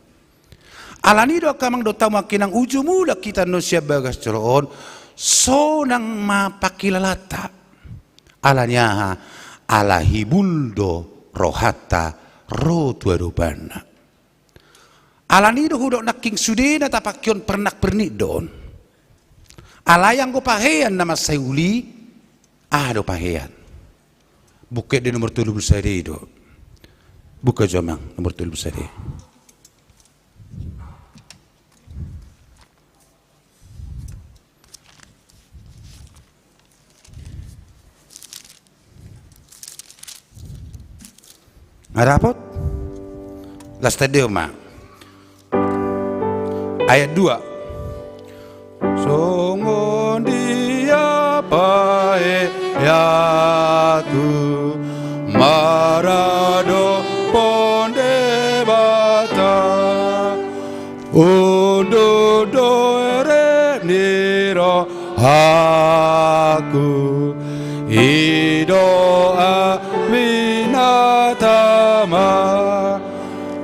Alani do kamang do tama kinang ujumula kita no siya bagas coroon so nang mapakilalata. Alanya ala hibuldo rohata ro tuadubana. Alani do hudok naking sude na tapakyon pernak pernik don. Alayang ko pahean nama sayuli do pahean. Bukit di nomor 7 sari do. Buka jamang nomor 7 sari. Ngarapot? Last day ma. Ayat 2. Songon dia pae yatu marado ponde bata undo doere niro aku idoa minatama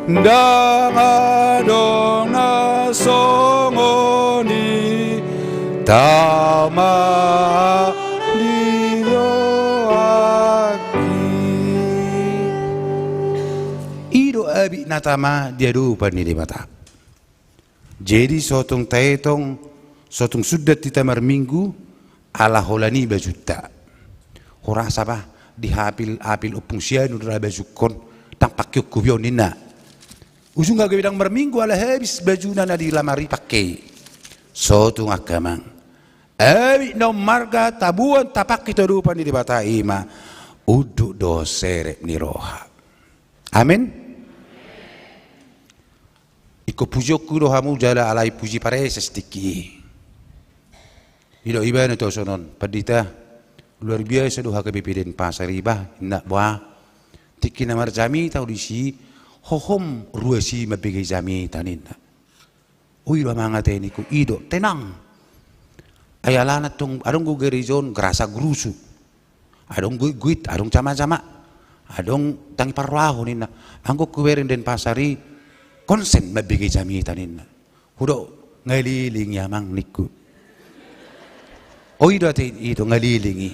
dangadong nasongoni tama diroaki ido abi natama dia dupa ni di mata. Jadi sotong taetong sotong sudah di tamar minggu ala holani bajuta ora sabah dihapil apil upung sianu dra bajukon tampak yuk kubyo nina ujung gak bidang berminggu ala habis baju nana di lamari pakai sotung akamang no marga tabuan tapak kita rupan di bata ima uduk do serep ni roha. Amin. Iko pujoku do hamu jala alai puji pare sestiki. Ido iba na to sonon padita luar biasa do HKBP Denpasar iba indak buah tiki namar jami tau disi hohom ruasi mabigay jami tanin. Uy mga teniku ido tenang. Ayala na tong adong go gerizon grasa grusu. Adong guit adong cama-cama. Adong tangi parwaho nina. Anggo kuwerin Denpasari konsen mabigay jami tanin. Hudo ngaliling yamang niku. Oy dati ito ngalilingi.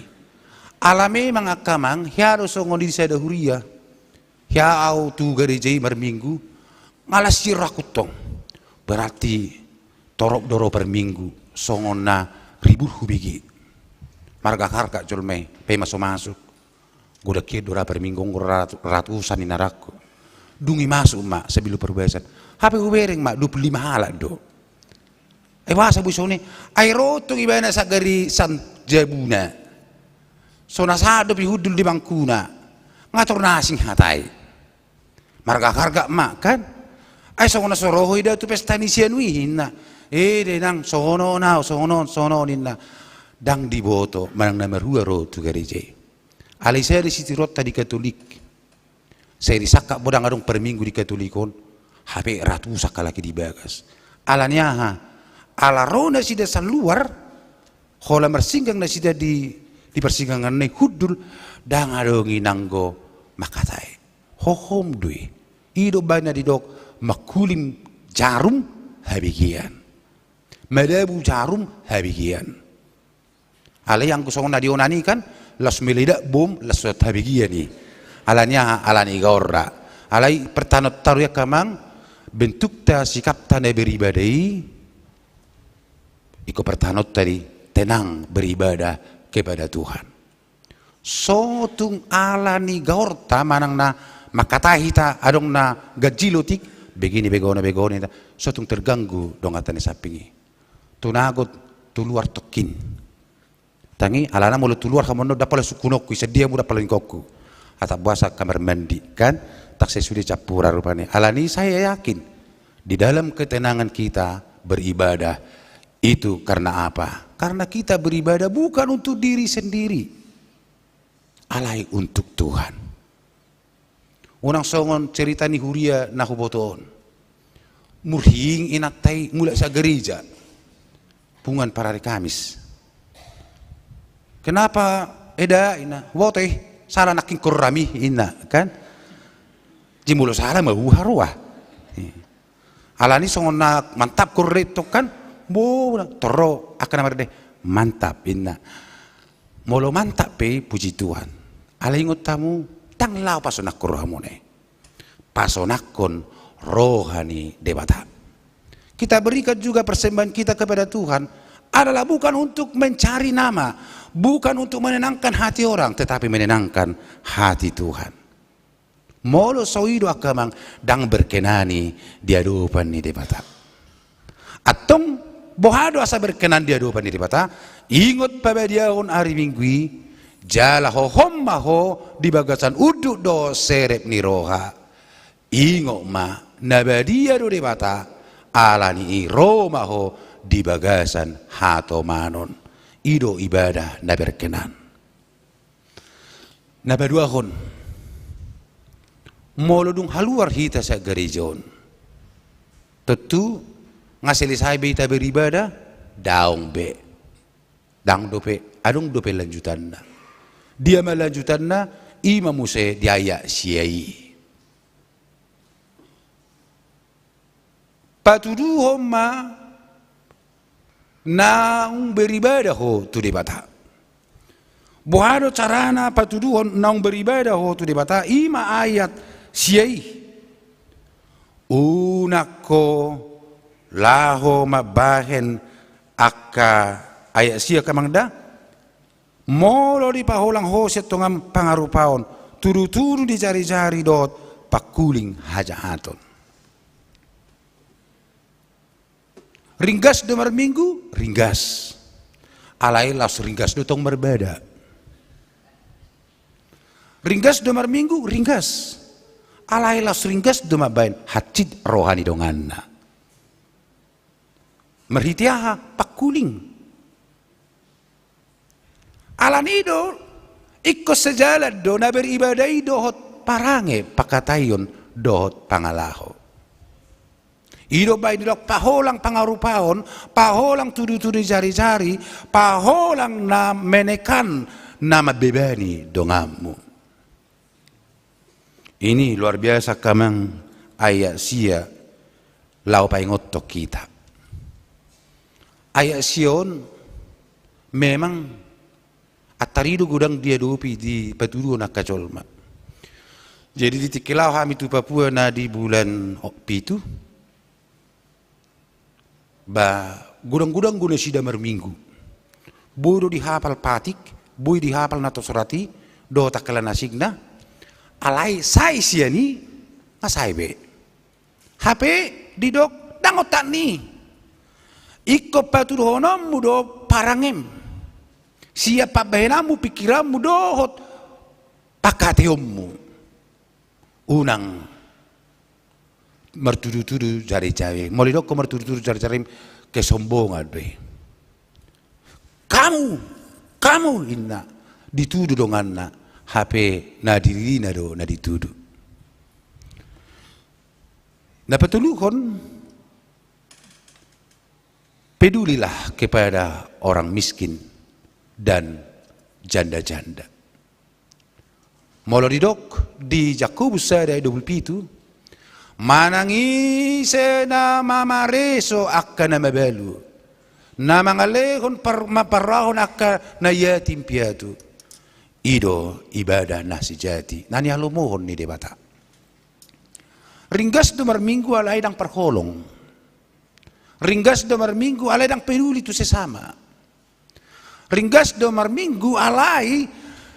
Alame mga kamang hiaro songon di sa dahuria. Hiao tu gerijay marminggu ngalas sirakutong. Berarti torok doro per minggu songon na ribu hubigi. Marga karka jolme pe masuk. Goda kia dora per minggu ratusan ni naraku. Dungi masuk mak sebelum perbesan. HP ubereng mak 25 halat do. Wasa busone airotong ibana sa gari san jabuna. So nasado pi hudul di bangkuna. Ngatur nasing hatai. Marga karga mak kan. Ay songo na sorohoy daw tu pesta ni sianuihin na. Denang sono ninna. Dang diboto manang na marua ro tu garije. Alay saya di siti rota di Katolik. Saya disakak bodang adong per minggu di Katolikon. HP ratusan kalaki di bagas. Alanya ha. Ala rona sida sa luar. Hola mersinggang na sida di persinggangan na hudul. Dang adong inanggo makatai. Hohom dui. Ido bana di dok. Makulim jarum habigian. Madabu jarum habigian. Ala yang kusong na dionani kan las melida bom las habigian ni. Alanya alani gaorra. Alai pertanot taruya kamang bentuk ta sikap ta na beribadai. Iko pertanot tadi tenang beribadah kepada Tuhan. Sotung alani gaorta manang na makatahita adong na gajilotik. Begini begoni sotung terganggu dong atane sapingi. Tunagot tuluar tokin. Tangi alana mulu tuluar kamono dapala sukunokku sedia muda paling kokku. Atau buasa kamar mandi kan tak sesudah capura rupanya. Alani saya yakin di dalam ketenangan kita beribadah itu karena apa? Karena kita beribadah bukan untuk diri sendiri. Alai untuk Tuhan. Unang songon cerita ni huria na huboton. Murhing inatay mula sa gereja. Pungan para hari Kamis. Kenapa eda ina? Wote salah naking kurami ina kan? Jimulo salah mahuharwa. Alani songon na mantap kurreto kan? Bo toro akan amar deh mantap ina. Molo mantap pe puji Tuhan. Alingot tamu tanglaw pasonak rohamone. Pasonakon rohani debata. Kita berikan juga persembahan kita kepada Tuhan adalah bukan untuk mencari nama, bukan untuk menenangkan hati orang, tetapi menenangkan hati Tuhan. Molo soido akamang dang berkenani di hadapan ni debata. Atong bohado asa berkenan di hadapan ni debata. Ingot pabadiaon hari Minggu jala ho homma ho di bagasan uduk do serep ni roha. Ingo ma nabadia do debata alani i roma ho di bagasan hato manon. Ido ibadah na berkenan. Nabaduahon molodung haluar hita sa gerejon. Tentu ngasilisay bita beribadah daong be. Dang dope adong dope lanjutan na. Dia melanjutan na ima muse diaya siai. Patuduhom ma naung beribadah ho tu debata. Bohado carana patuduhon naung beribadah ho tu debata ima ayat siai. Unako laho mabahen aka ayat sia kamangda. Molo di paholang hoset tongam pangarupaon turu-turu di jari-jari dot pakuling hajahaton. Ringgas demar minggu, ringgas. alai las ringgas dotong berbeda. Ringgas domar minggu ringgas. Alai las ringgas domar bain hacid rohani donganna. Merhitiaha pakuling. Alanido ikut sejalan do na beribadai dohot parange pakatayon dohot pangalaho. Ido bay dilok paholang pangarupahon, paholang tudu-tudu jari-jari, paholang na menekan nama bebani dongamu. Ini luar biasa kamang ayat sia lau paingotok kita. Ayat sion memang atarido gudang dia dopi di paturu nak kacolma. Jadi di tikilau kami tu Papua na di bulan pitu. Ba gudang-gudang guna sida merminggu. Bodo dihapal patik, boy dihapal nato surati, do takala nasigna. Alai sai siani ngasai be. HP didok dangot tak ni. Iko patur honom mudo parangem. Siapa bahenamu pikiranmu dohot pakatiommu. Unang mertudu-tudu jari cawe. Molidok ko mertudu-tudu jari-jari kesombongan be. Kamu inna ditudu donganna HP na dirina do na ditudu. Na petuluhon pedulilah kepada orang miskin dan janda-janda. Molodidok di Jakobus saya 27 manangise na mamareso akka na mabalu na mangalehon maparahon akka na yatim piatu ido ibadah nasi jati nani halumohon ni debata ringgas domar minggu alai dang perholong ringgas domar minggu alai dang peduli tu sesama ringgas domar minggu alai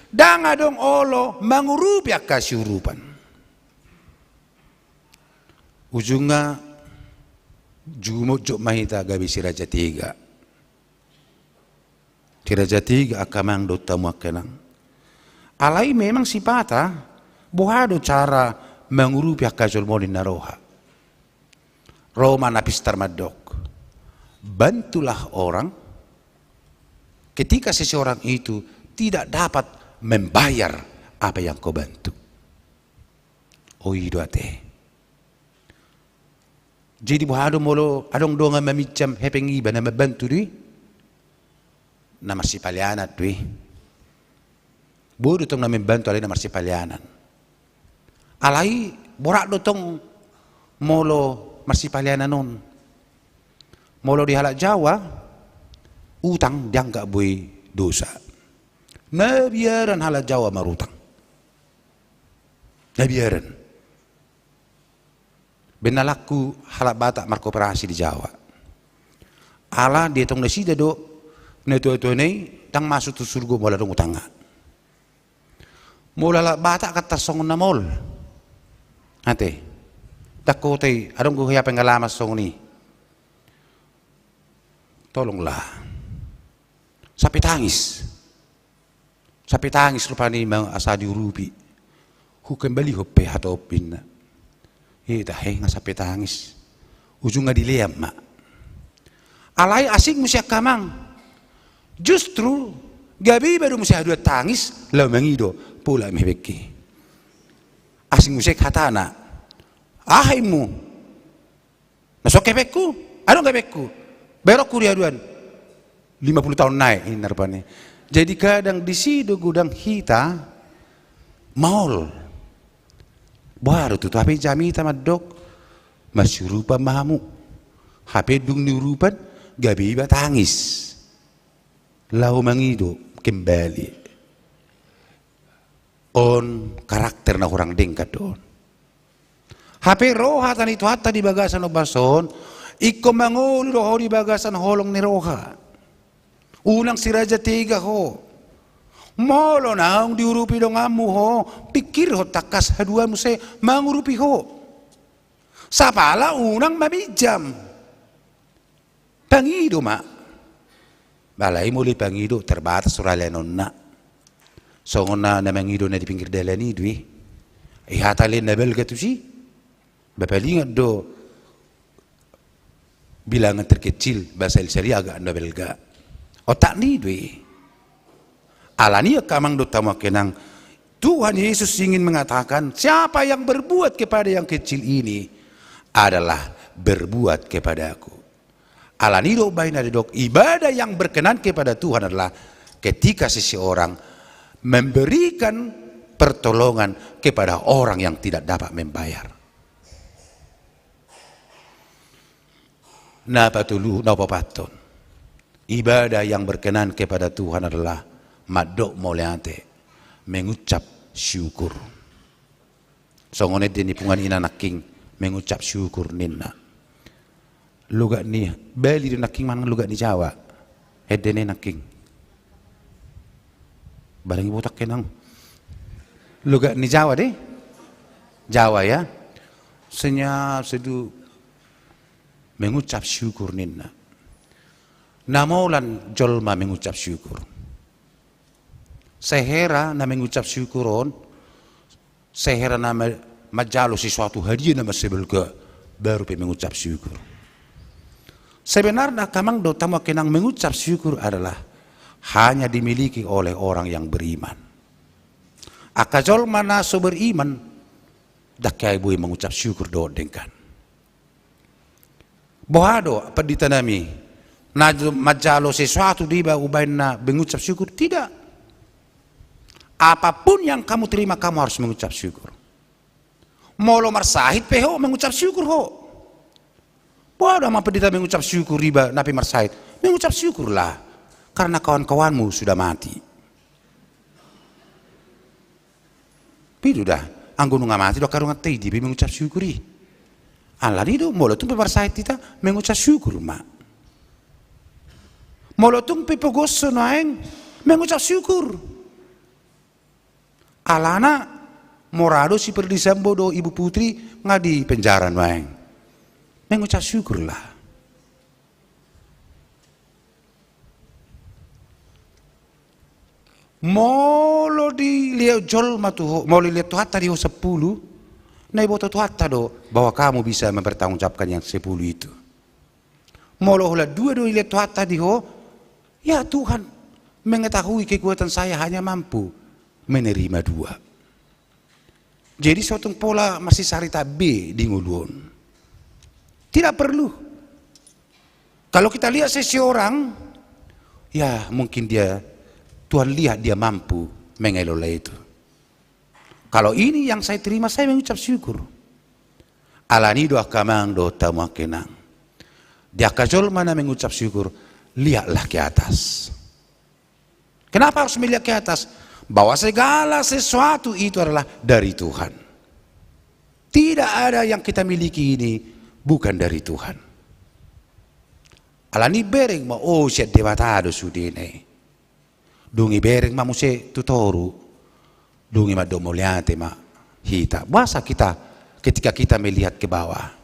dang adong olo mangurupi akka syurupan ujungnya jumujok mahita gabi si Raja Tiga. Si Raja Tiga akamang do tamu akenang. Alai memang sipata buhado cara mengurupi akajol molin naroha. Roma napistar madok. Bantulah orang ketika seseorang itu tidak dapat membayar apa yang kau bantu. Oh itu ate. Jadi buhado molo adong donga mamicam hepeng iba na mabantu dui na marsipalianat dui. Bodo tong na membantu alai na marsipalianan. Alai borak do tong molo marsipalianan non. Molo di halak Jawa utang dianggap bui dosa. Nabiaran halak Jawa marutang. Nabiaran. Benalaku halak Batak markooperasi di Jawa. Ala dia tong nasida do netu-netu nei tang masuk tu surga mola dong utanga. Mola halak Batak kata song na mol. Ate. Takote adong ko haya pengalaman song ni. Tolonglah. Sampai tangis. Sampai tangis rupani mang asa diurupi. Hu kembali hope hatopin na. Dah nga sampai tangis. Ujung nga diliam mak. Alai asing musyak kamang. Justru gabi baru musyak dua tangis lau mengido pula mehbeki. Asing musyak hatana. Ahaimu. Nasok kebekku. Ano kebekku? Berok kuriaduan. 50 tahun naik ini narpane. Jadi kadang di situ gudang hita maul. Baru tu HP jami tamadok masyurupa mahamu HP dung niurupan gabi iba tangis lau mangido kembali on karakter na orang dengkat don HP roha tan itu hatta di bagasan obason iko mangul roho di bagasan holong ni roha ulang si Raja Tiga ho molo naong diurupi dong amu ho pikir ho takas haduan muse mangurupi ho sapala unang mamijam pangido mak Balai mulai pangido terbatas surala nonna. Songona na mangido na di pinggir dalan ni dui. Ihatalin na belga tu si. Bapalingat do bilangan terkecil bahasa Ilsari agak na belga. Otak ni dui. Alani kamang do tamu kenang. Tuhan Yesus ingin mengatakan, siapa yang berbuat kepada yang kecil ini adalah berbuat kepada aku. Alanido baina dok, ibadah yang berkenan kepada Tuhan adalah ketika seseorang memberikan pertolongan kepada orang yang tidak dapat membayar. Napa tulu, napa paton. Ibadah yang berkenan kepada Tuhan adalah madok moleate, mengucap syukur. Songone dini pungan ina naking mengucap syukur ninna. Luga ni beli di naking mana luga ni Jawa. Hedene naking. Barang ibu tak kenang. Luga ni Jawa deh. Jawa ya. Senyap sedu mengucap syukur ninna. Namolan jolma mengucap syukur. Sehera na mengucap syukuron, sehera na majalo sesuatu hadiah nama sebelga baru mengucap syukur. Sebenarnya kamang do tamu kenang mengucap syukur adalah hanya dimiliki oleh orang yang beriman. Akajol mana so beriman, dakai bui mengucap syukur do dengkan. Bohado pendeta nami, na majalo sesuatu diba ubain na mengucap syukur tidak. Apapun yang kamu terima, kamu harus mengucap syukur. Molo marsahid peho mengucap syukur ho. Bodoh sama pendeta mengucap syukur riba napi marsahid. Mengucap syukurlah karena kawan-kawanmu sudah mati. Pidu dah, anggun nggak mati do karungan tei di mengucap syukuri. Allah itu molo tung marsahid kita mengucap syukur mak. Molo tung pepogoso naeng mengucap syukur. Alana morado si perdisambo do ibu putri ngadi penjara maeng. Mengucap syukurlah. Molo di lihat jol matuho, molo lihat tuhatta di ho 10, nai boto tuhatta do bahwa kamu bisa mempertanggungjawabkan yang 10 itu. Molo hula 2 do lihat tuhatta di ho, ya Tuhan mengetahui kekuatan saya hanya mampu menerima 2. Jadi suatu pola masih sarita B di nguluon. Tidak perlu. Kalau kita lihat seseorang, ya mungkin Tuhan lihat dia mampu mengelola itu. Kalau ini yang saya terima, saya mengucap syukur. Alani doa kamang do tamu kenang. Dia kajol mana mengucap syukur, lihatlah ke atas. Kenapa harus melihat ke atas? Bahwa segala sesuatu itu adalah dari Tuhan. Tidak ada yang kita miliki ini bukan dari Tuhan. Alani bereng ma siat dewatado sudene. Dungi bereng ma muse tutoru. Dungi ma domoliate ma hita. Masa kita ketika kita melihat ke bawah.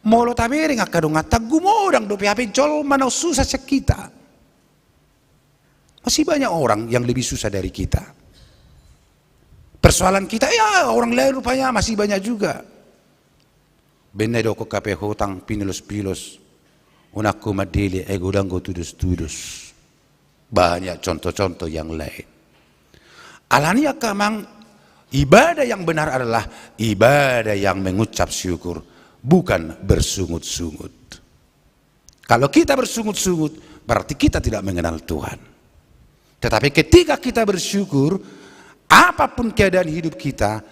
Molo tabereng akadong atagumodang do piape jol manau susah kita. Masih banyak orang yang lebih susah dari kita. Persoalan kita, ya orang lain rupanya masih banyak juga. Benedo ko kape hutang pinulos-pilos. Unaku madili egodanggo tudus-tudus. Banyak contoh-contoh yang lain. Alania kamang ibadah yang benar adalah ibadah yang mengucap syukur. Bukan bersungut-sungut. Kalau kita bersungut-sungut, berarti kita tidak mengenal Tuhan. Tetapi ketika kita bersyukur, apapun keadaan hidup kita,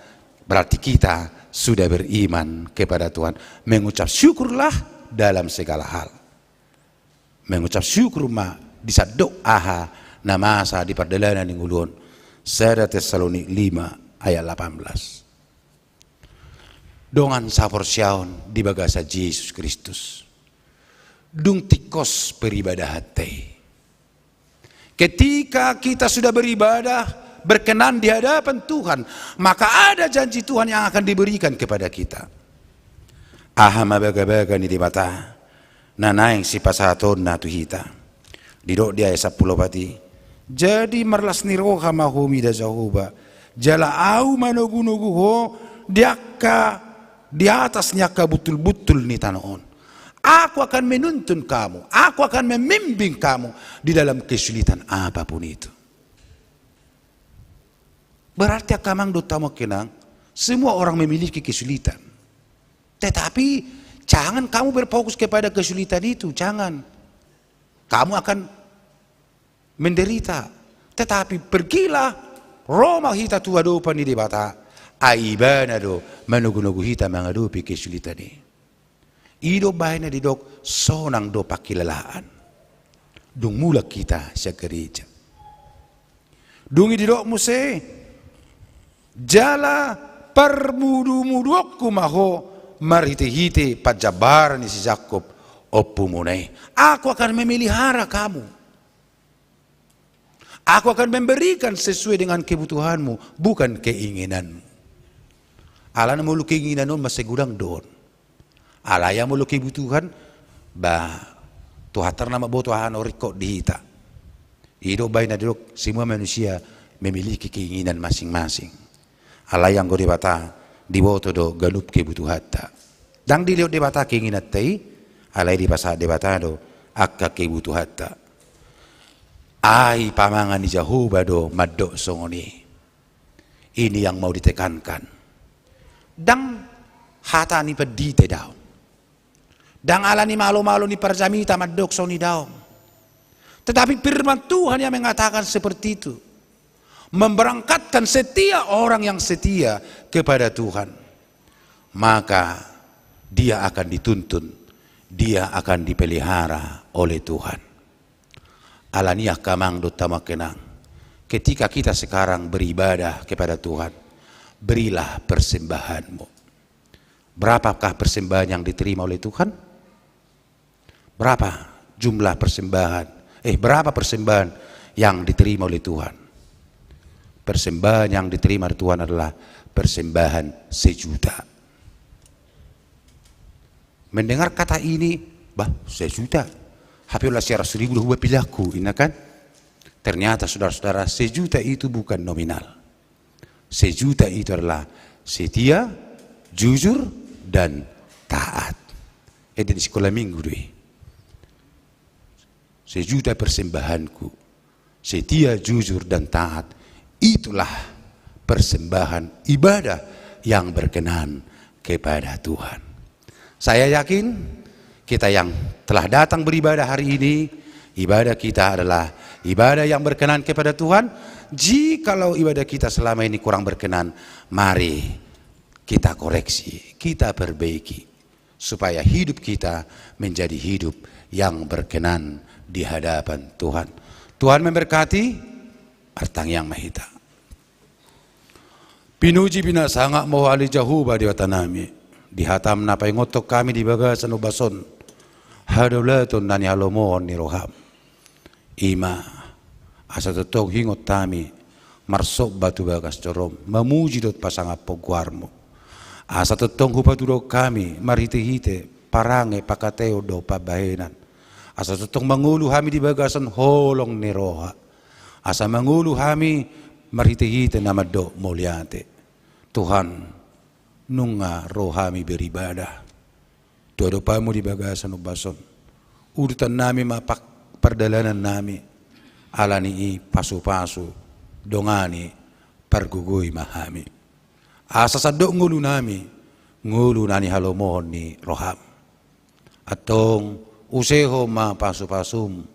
berarti kita sudah beriman kepada Tuhan. Mengucap syukurlah dalam segala hal. Mengucap syukur ma di saat doa namasa di perdelanan yang ulun. 1 Tesalonik 5 ayat 18. Dongan sapor siaon di bagasa Yesus Kristus. Dung tikos peribadah hati. Ketika kita sudah beribadah, berkenan di hadapan Tuhan, maka ada janji Tuhan yang akan diberikan kepada kita. Aha mabaga-baga ni di mata, nanaing si pasaton na tuhita. Didok dia 10 pati. Jadi merlas niroha mahumi da jahuba. Jala au manogu-nogu ho diaka di atasnya ka betul-betul ni tanaon. Aku akan menuntun kamu, aku akan membimbing kamu di dalam kesulitan apapun itu. Berarti akamang do tamo kenang, semua orang memiliki kesulitan. Tetapi jangan kamu berfokus kepada kesulitan itu, jangan. Kamu akan menderita. Tetapi pergilah Roma hita tua do pani di bata. Aibana do manugu-nugu hita menghadapi kesulitan ini. Ido bahina di dok sonang do pakilalaan. Dung mula kita sa gereja. Dungi di dok muse jala permudu-muduk kumaho marite-hite pajabaran si Jakob opumunai. Aku akan memelihara kamu. Aku akan memberikan sesuai dengan kebutuhanmu, bukan keinginanmu. Ala na mulu keinginan nun masih gudang doon. Ala yang mulu kebutuhan ba tuhatar nama bo tuhan oriko dihita. Hidup baik na dirok semua manusia memiliki keinginan masing-masing. Ala yang go dibata diboto do galup kebutuhan ta. Dang dilihat dibata keinginan tai, alai di pasar dibata do akka kebutuhan ta. Ai pamangan di Jehovah do madok songoni. Ini yang mau ditekankan. Dang hata ni pedite daw. Dang ala ni malu-malu ni perjamita madok soni daw. Tetapi firman Tuhan yang mengatakan seperti itu. Memberangkatkan setiap orang yang setia kepada Tuhan. Maka dia akan dituntun. Dia akan dipelihara oleh Tuhan. Alaniah kamang do tama kenang. Ketika kita sekarang beribadah kepada Tuhan, berilah persembahanmu. Berapakah persembahan yang diterima oleh Tuhan? Berapa jumlah persembahan? Berapa persembahan yang diterima oleh Tuhan? Persembahan yang diterima oleh Tuhan adalah persembahan 1 juta. Mendengar kata ini, 1 juta. Hapiulah siara 1.000 dua pilaku, ini kan? Ternyata saudara-saudara 1 juta itu bukan nominal. 1 juta itu adalah setia, jujur, dan taat. Di sekolah minggu deh. 1 juta persembahanku, setia, jujur, dan taat. Itulah persembahan ibadah yang berkenan kepada Tuhan. Saya yakin kita yang telah datang beribadah hari ini, ibadah kita adalah ibadah yang berkenan kepada Tuhan. Jikalau ibadah kita selama ini kurang berkenan, mari kita koreksi, kita perbaiki, supaya hidup kita menjadi hidup yang berkenan di hadapan Tuhan. Tuhan memberkati Artang yang mahita. Pinuji pinasanga mo ali Jehovah di watanami. Dihatam na paingotok kami di bagasan ubason. Hadulaton nani halomohon ni roham. Ima asa totog hingot tami marsok batu bagas corom. Memuji dot pasang apogwarmo. Asa totong hupaturo kami marhite-hite parange pakateo do pabahenan. Asa totong mangulu kami di bagasan holong ni roha. Asa mangulu kami marhite-hite na maddo mulyate. Tuhan nunga rohami beribadah. Tuado pamu di bagasan ubason. Urutan nami mapak perdalanan nami. Alani pasu-pasu dongani pargugoy mahami. Asa sadok ngulu nami. Ngulu nani halomohon ni roham. Atong useho ma pasu-pasum.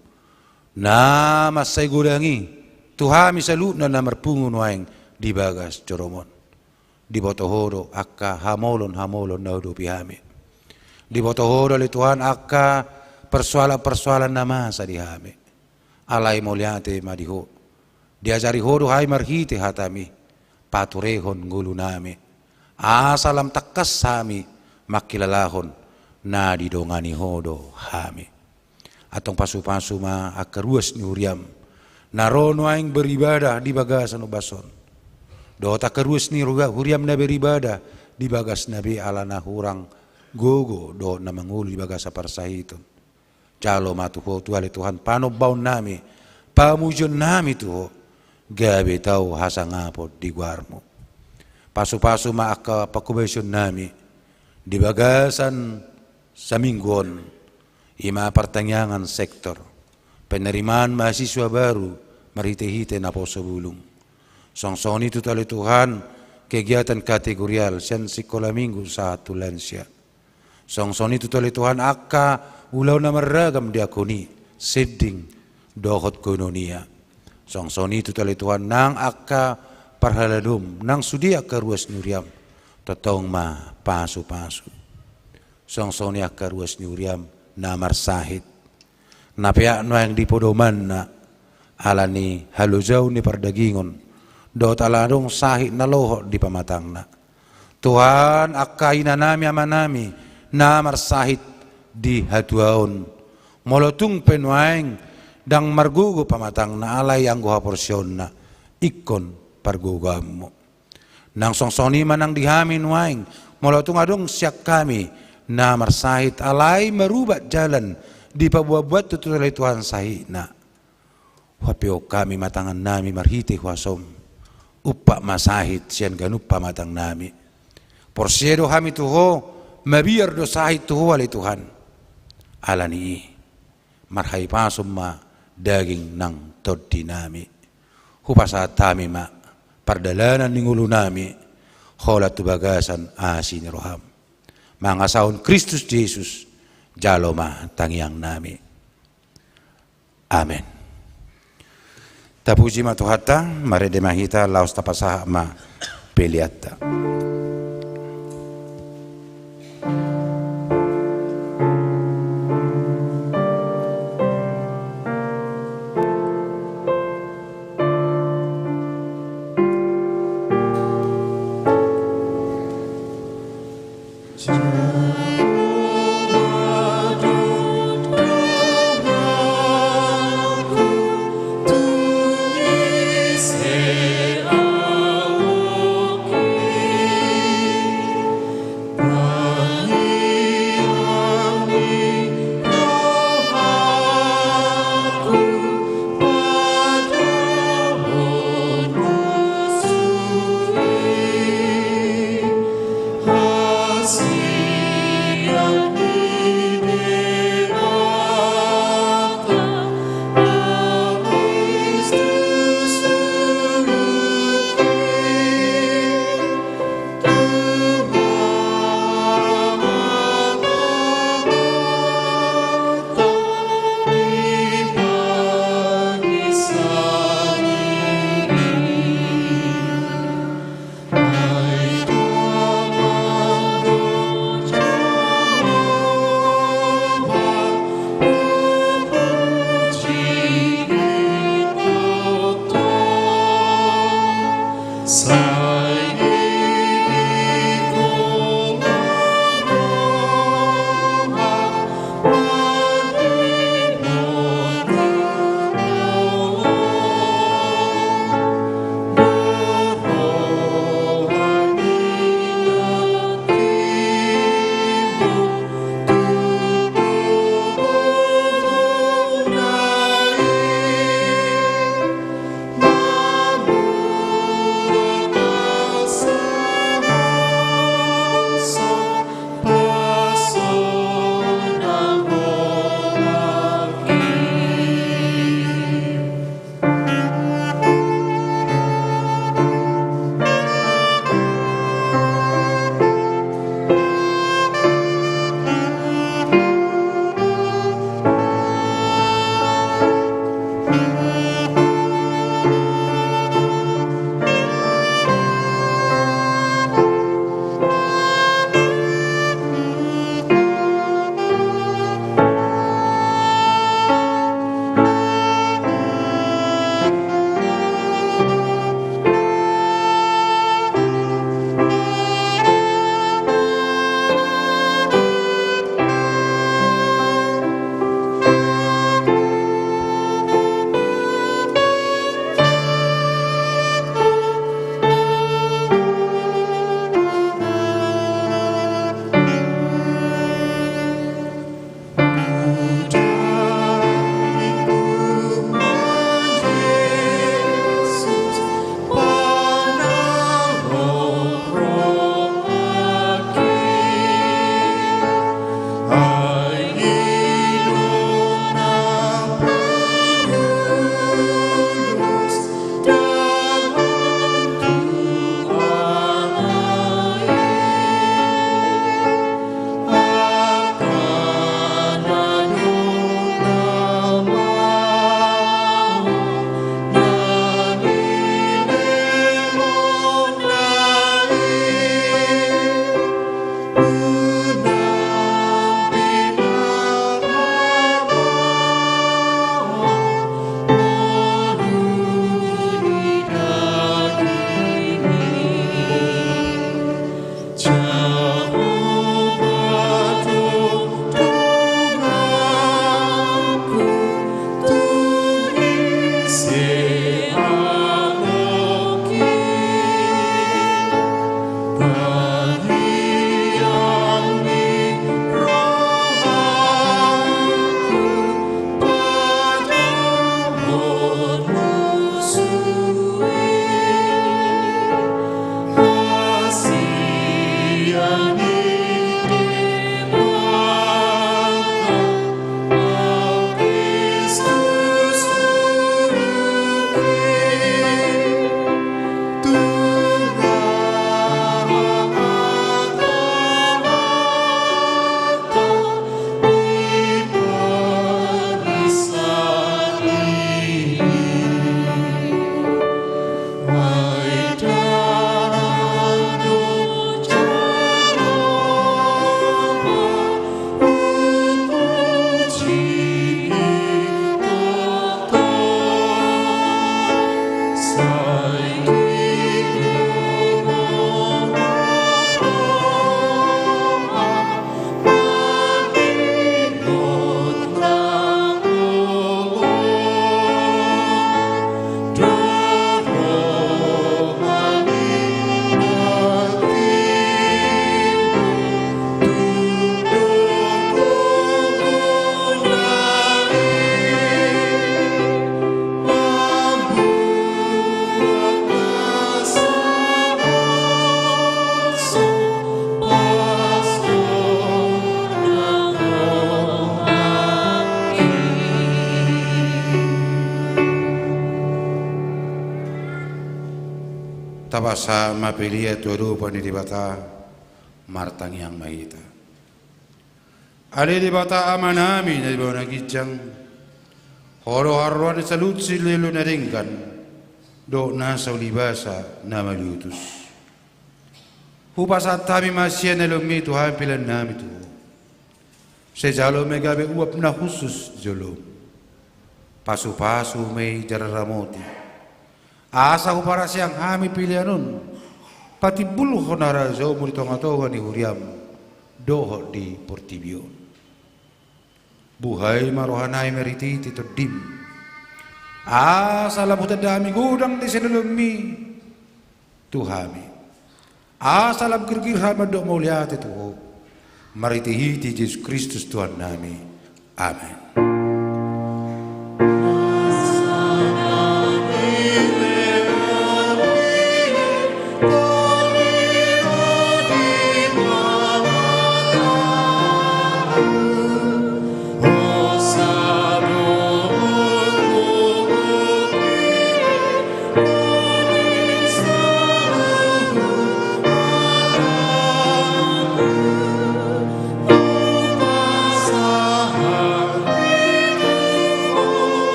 Na masay gudangi. Tuhami salut na namarpungun waing di bagas coromon. Di botohoro akka hamolon na udupi hami. Di botohoro li Tuhan akka persoalan-persoalan nama sa di hami. Alay mulyate madiho. Diajari horo hay marhite hatami. Paturehon ngulu nami. Asalam takas hami makilalahon na didongani hodo hami. Atong pasu-pasu ma akaruas ni Uriam. Narono aing beribadah di bagasan ubason. Do takarus ni huriam na beribadah di bagas nabi ala na hurang gogo do na mangulu di bagasa parsahiton. Jalo matuho tuale Tuhan panobaw nami, pamujon nami tuho, gabi tau hasangapod di guarmo. Pasu-pasu maaka pakubesyon nami, di bagasan sa mingguan, ima pertanyaan sektor, penerimaan mahasiswa baru, marite-hite na po sa bulong. Songsoni itu tali Tuhan, kegiatan kategorial, siyan sikola minggu sa tulansya. Songsoni itu tali Tuhan, akka ulaw na maragam diakoni, seding dohot koinonia. Songsoni itu tali Tuhan, nang akka parhaladum, nang sudia karuas nuriam, totong ma pasu-pasu. Songsoni akka ruas nuriam, na marsahit. Napiak no yang dipodoman na, alani halujaw ni pardagingon, do taladong sahit na loho di pamatang na. Tuhan akay na nami amanami na marsahit di hatuaon. Molotung penwaing dang margugo pamatang na alay ang guha porsyon na ikon pargugam mo. Nang songsoni man ang dihamin waing molotung adong siyak kami na marsahit alay marubat jalan di pabuat tutulay Tuhan sahit na. Wapio kami matangan nami marhiti huasom. Upa masahit siyan ganupa matang nami. Porsyedo kami tuho, mabiyar do sahit tuho wali Tuhan. Alani, marhay pasom ma daging nang toddi nami. Hupasa tami ma, pardalanan ningulo nami, holat tubagasan asin roham. Mga saon Kristus Jesus, jalo ma tangyang nami. Amen. Tapuji matuhata, marede mahita laos tapasaha ma peliata. Tabasa mapilia tuadupa ni dibata martang yang mahita. Ali dibata amanami na dibawa nagijang horo haruan salut sililo na ringkan do nasa ulibasa na malutus. Hupasat kami masya na lumito hapilan nami to. Sejalo megabe uap na khusus jolo. Pasu-pasu may jararamoti. Asa ko para siyang hami pilianon. Pati buluh narazo mo itong ato ni Huriam. Doho di Portibio. Buhay marohanay meriti tito dim. Asa labutan dami gudang di sinulumi. Tuhami. Asa lab girgir hamad do mauliati tuho. Maritihiti Yesus Kristus Tuhan nami. Amin.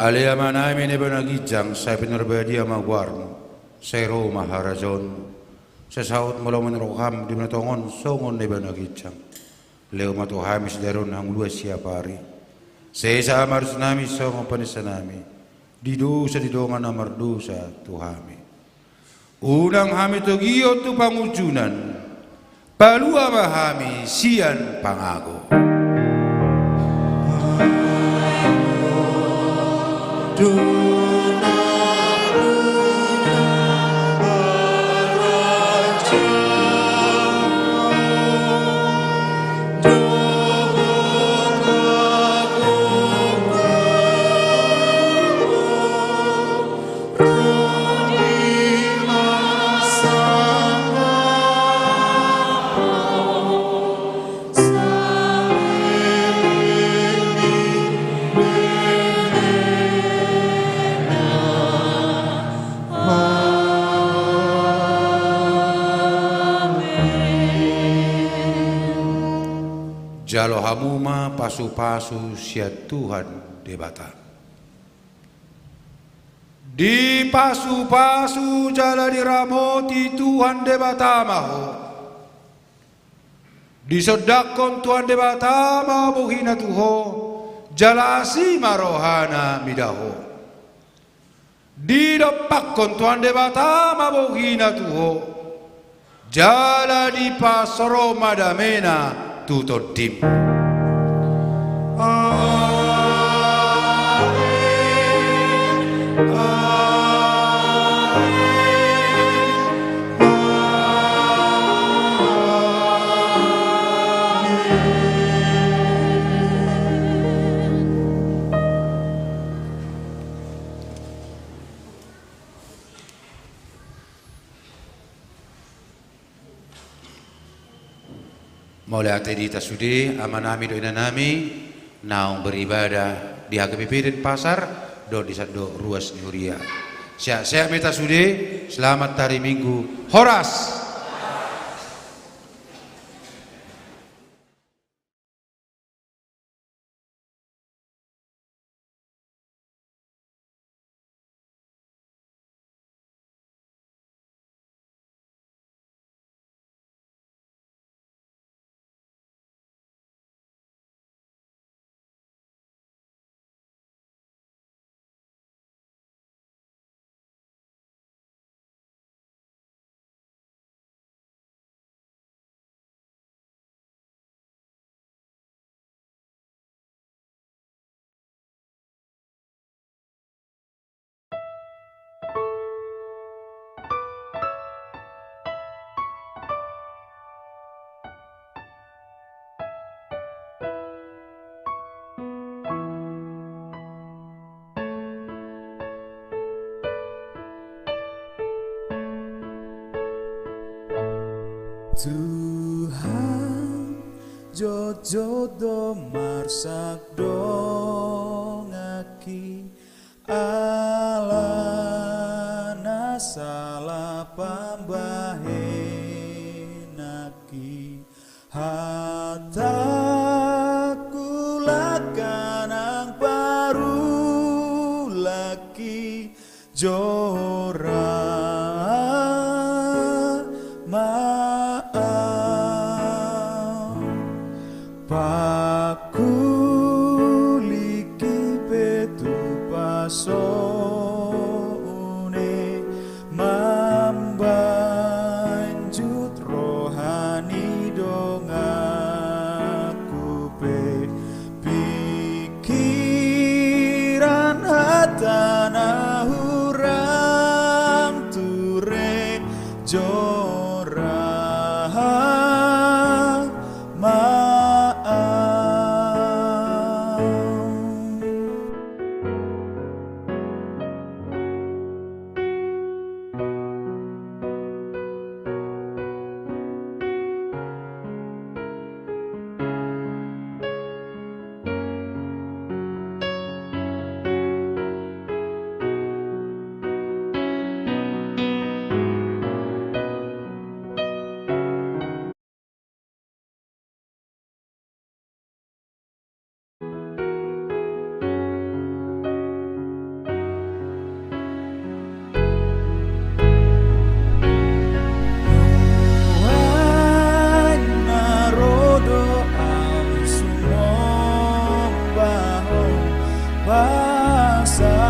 Aliyama namin ibanagijang sa pinarbadi amagwarmo sa Roma harajon sa saot mula manrokam di manatongon songon ibanagijang leo matuhamis daron ang luas siya pari sa isa amarus nami songon panisanami didu sa didongan amardu sa tuhami unang hami togiyo tu pangujunan palua mahami siyan pangago. Jalo hamuma pasu-pasu sia Tuhan debata. Di pasu-pasu jala diramoti Tuhan debata maho. Di sodakon Tuhan debata maho buhina tuho jala asima rohana midaho. Di dopakon Tuhan debata maho buhina tuho jala di pasoro madamena tutto dim. Mulai atedita sudi amanami do inanami naung beribadah di HKBP dan pasar do di sado ruas Nuria. Siap meta sudi selamat hari Minggu. Horas. Tuhan, jojo marsak dongaki alana salah pambahenaki hataku lakanang paru laki jora pakuliki petu pasone mambanjut rohani dongaku pe pikiran hatana hurang ture jora Basa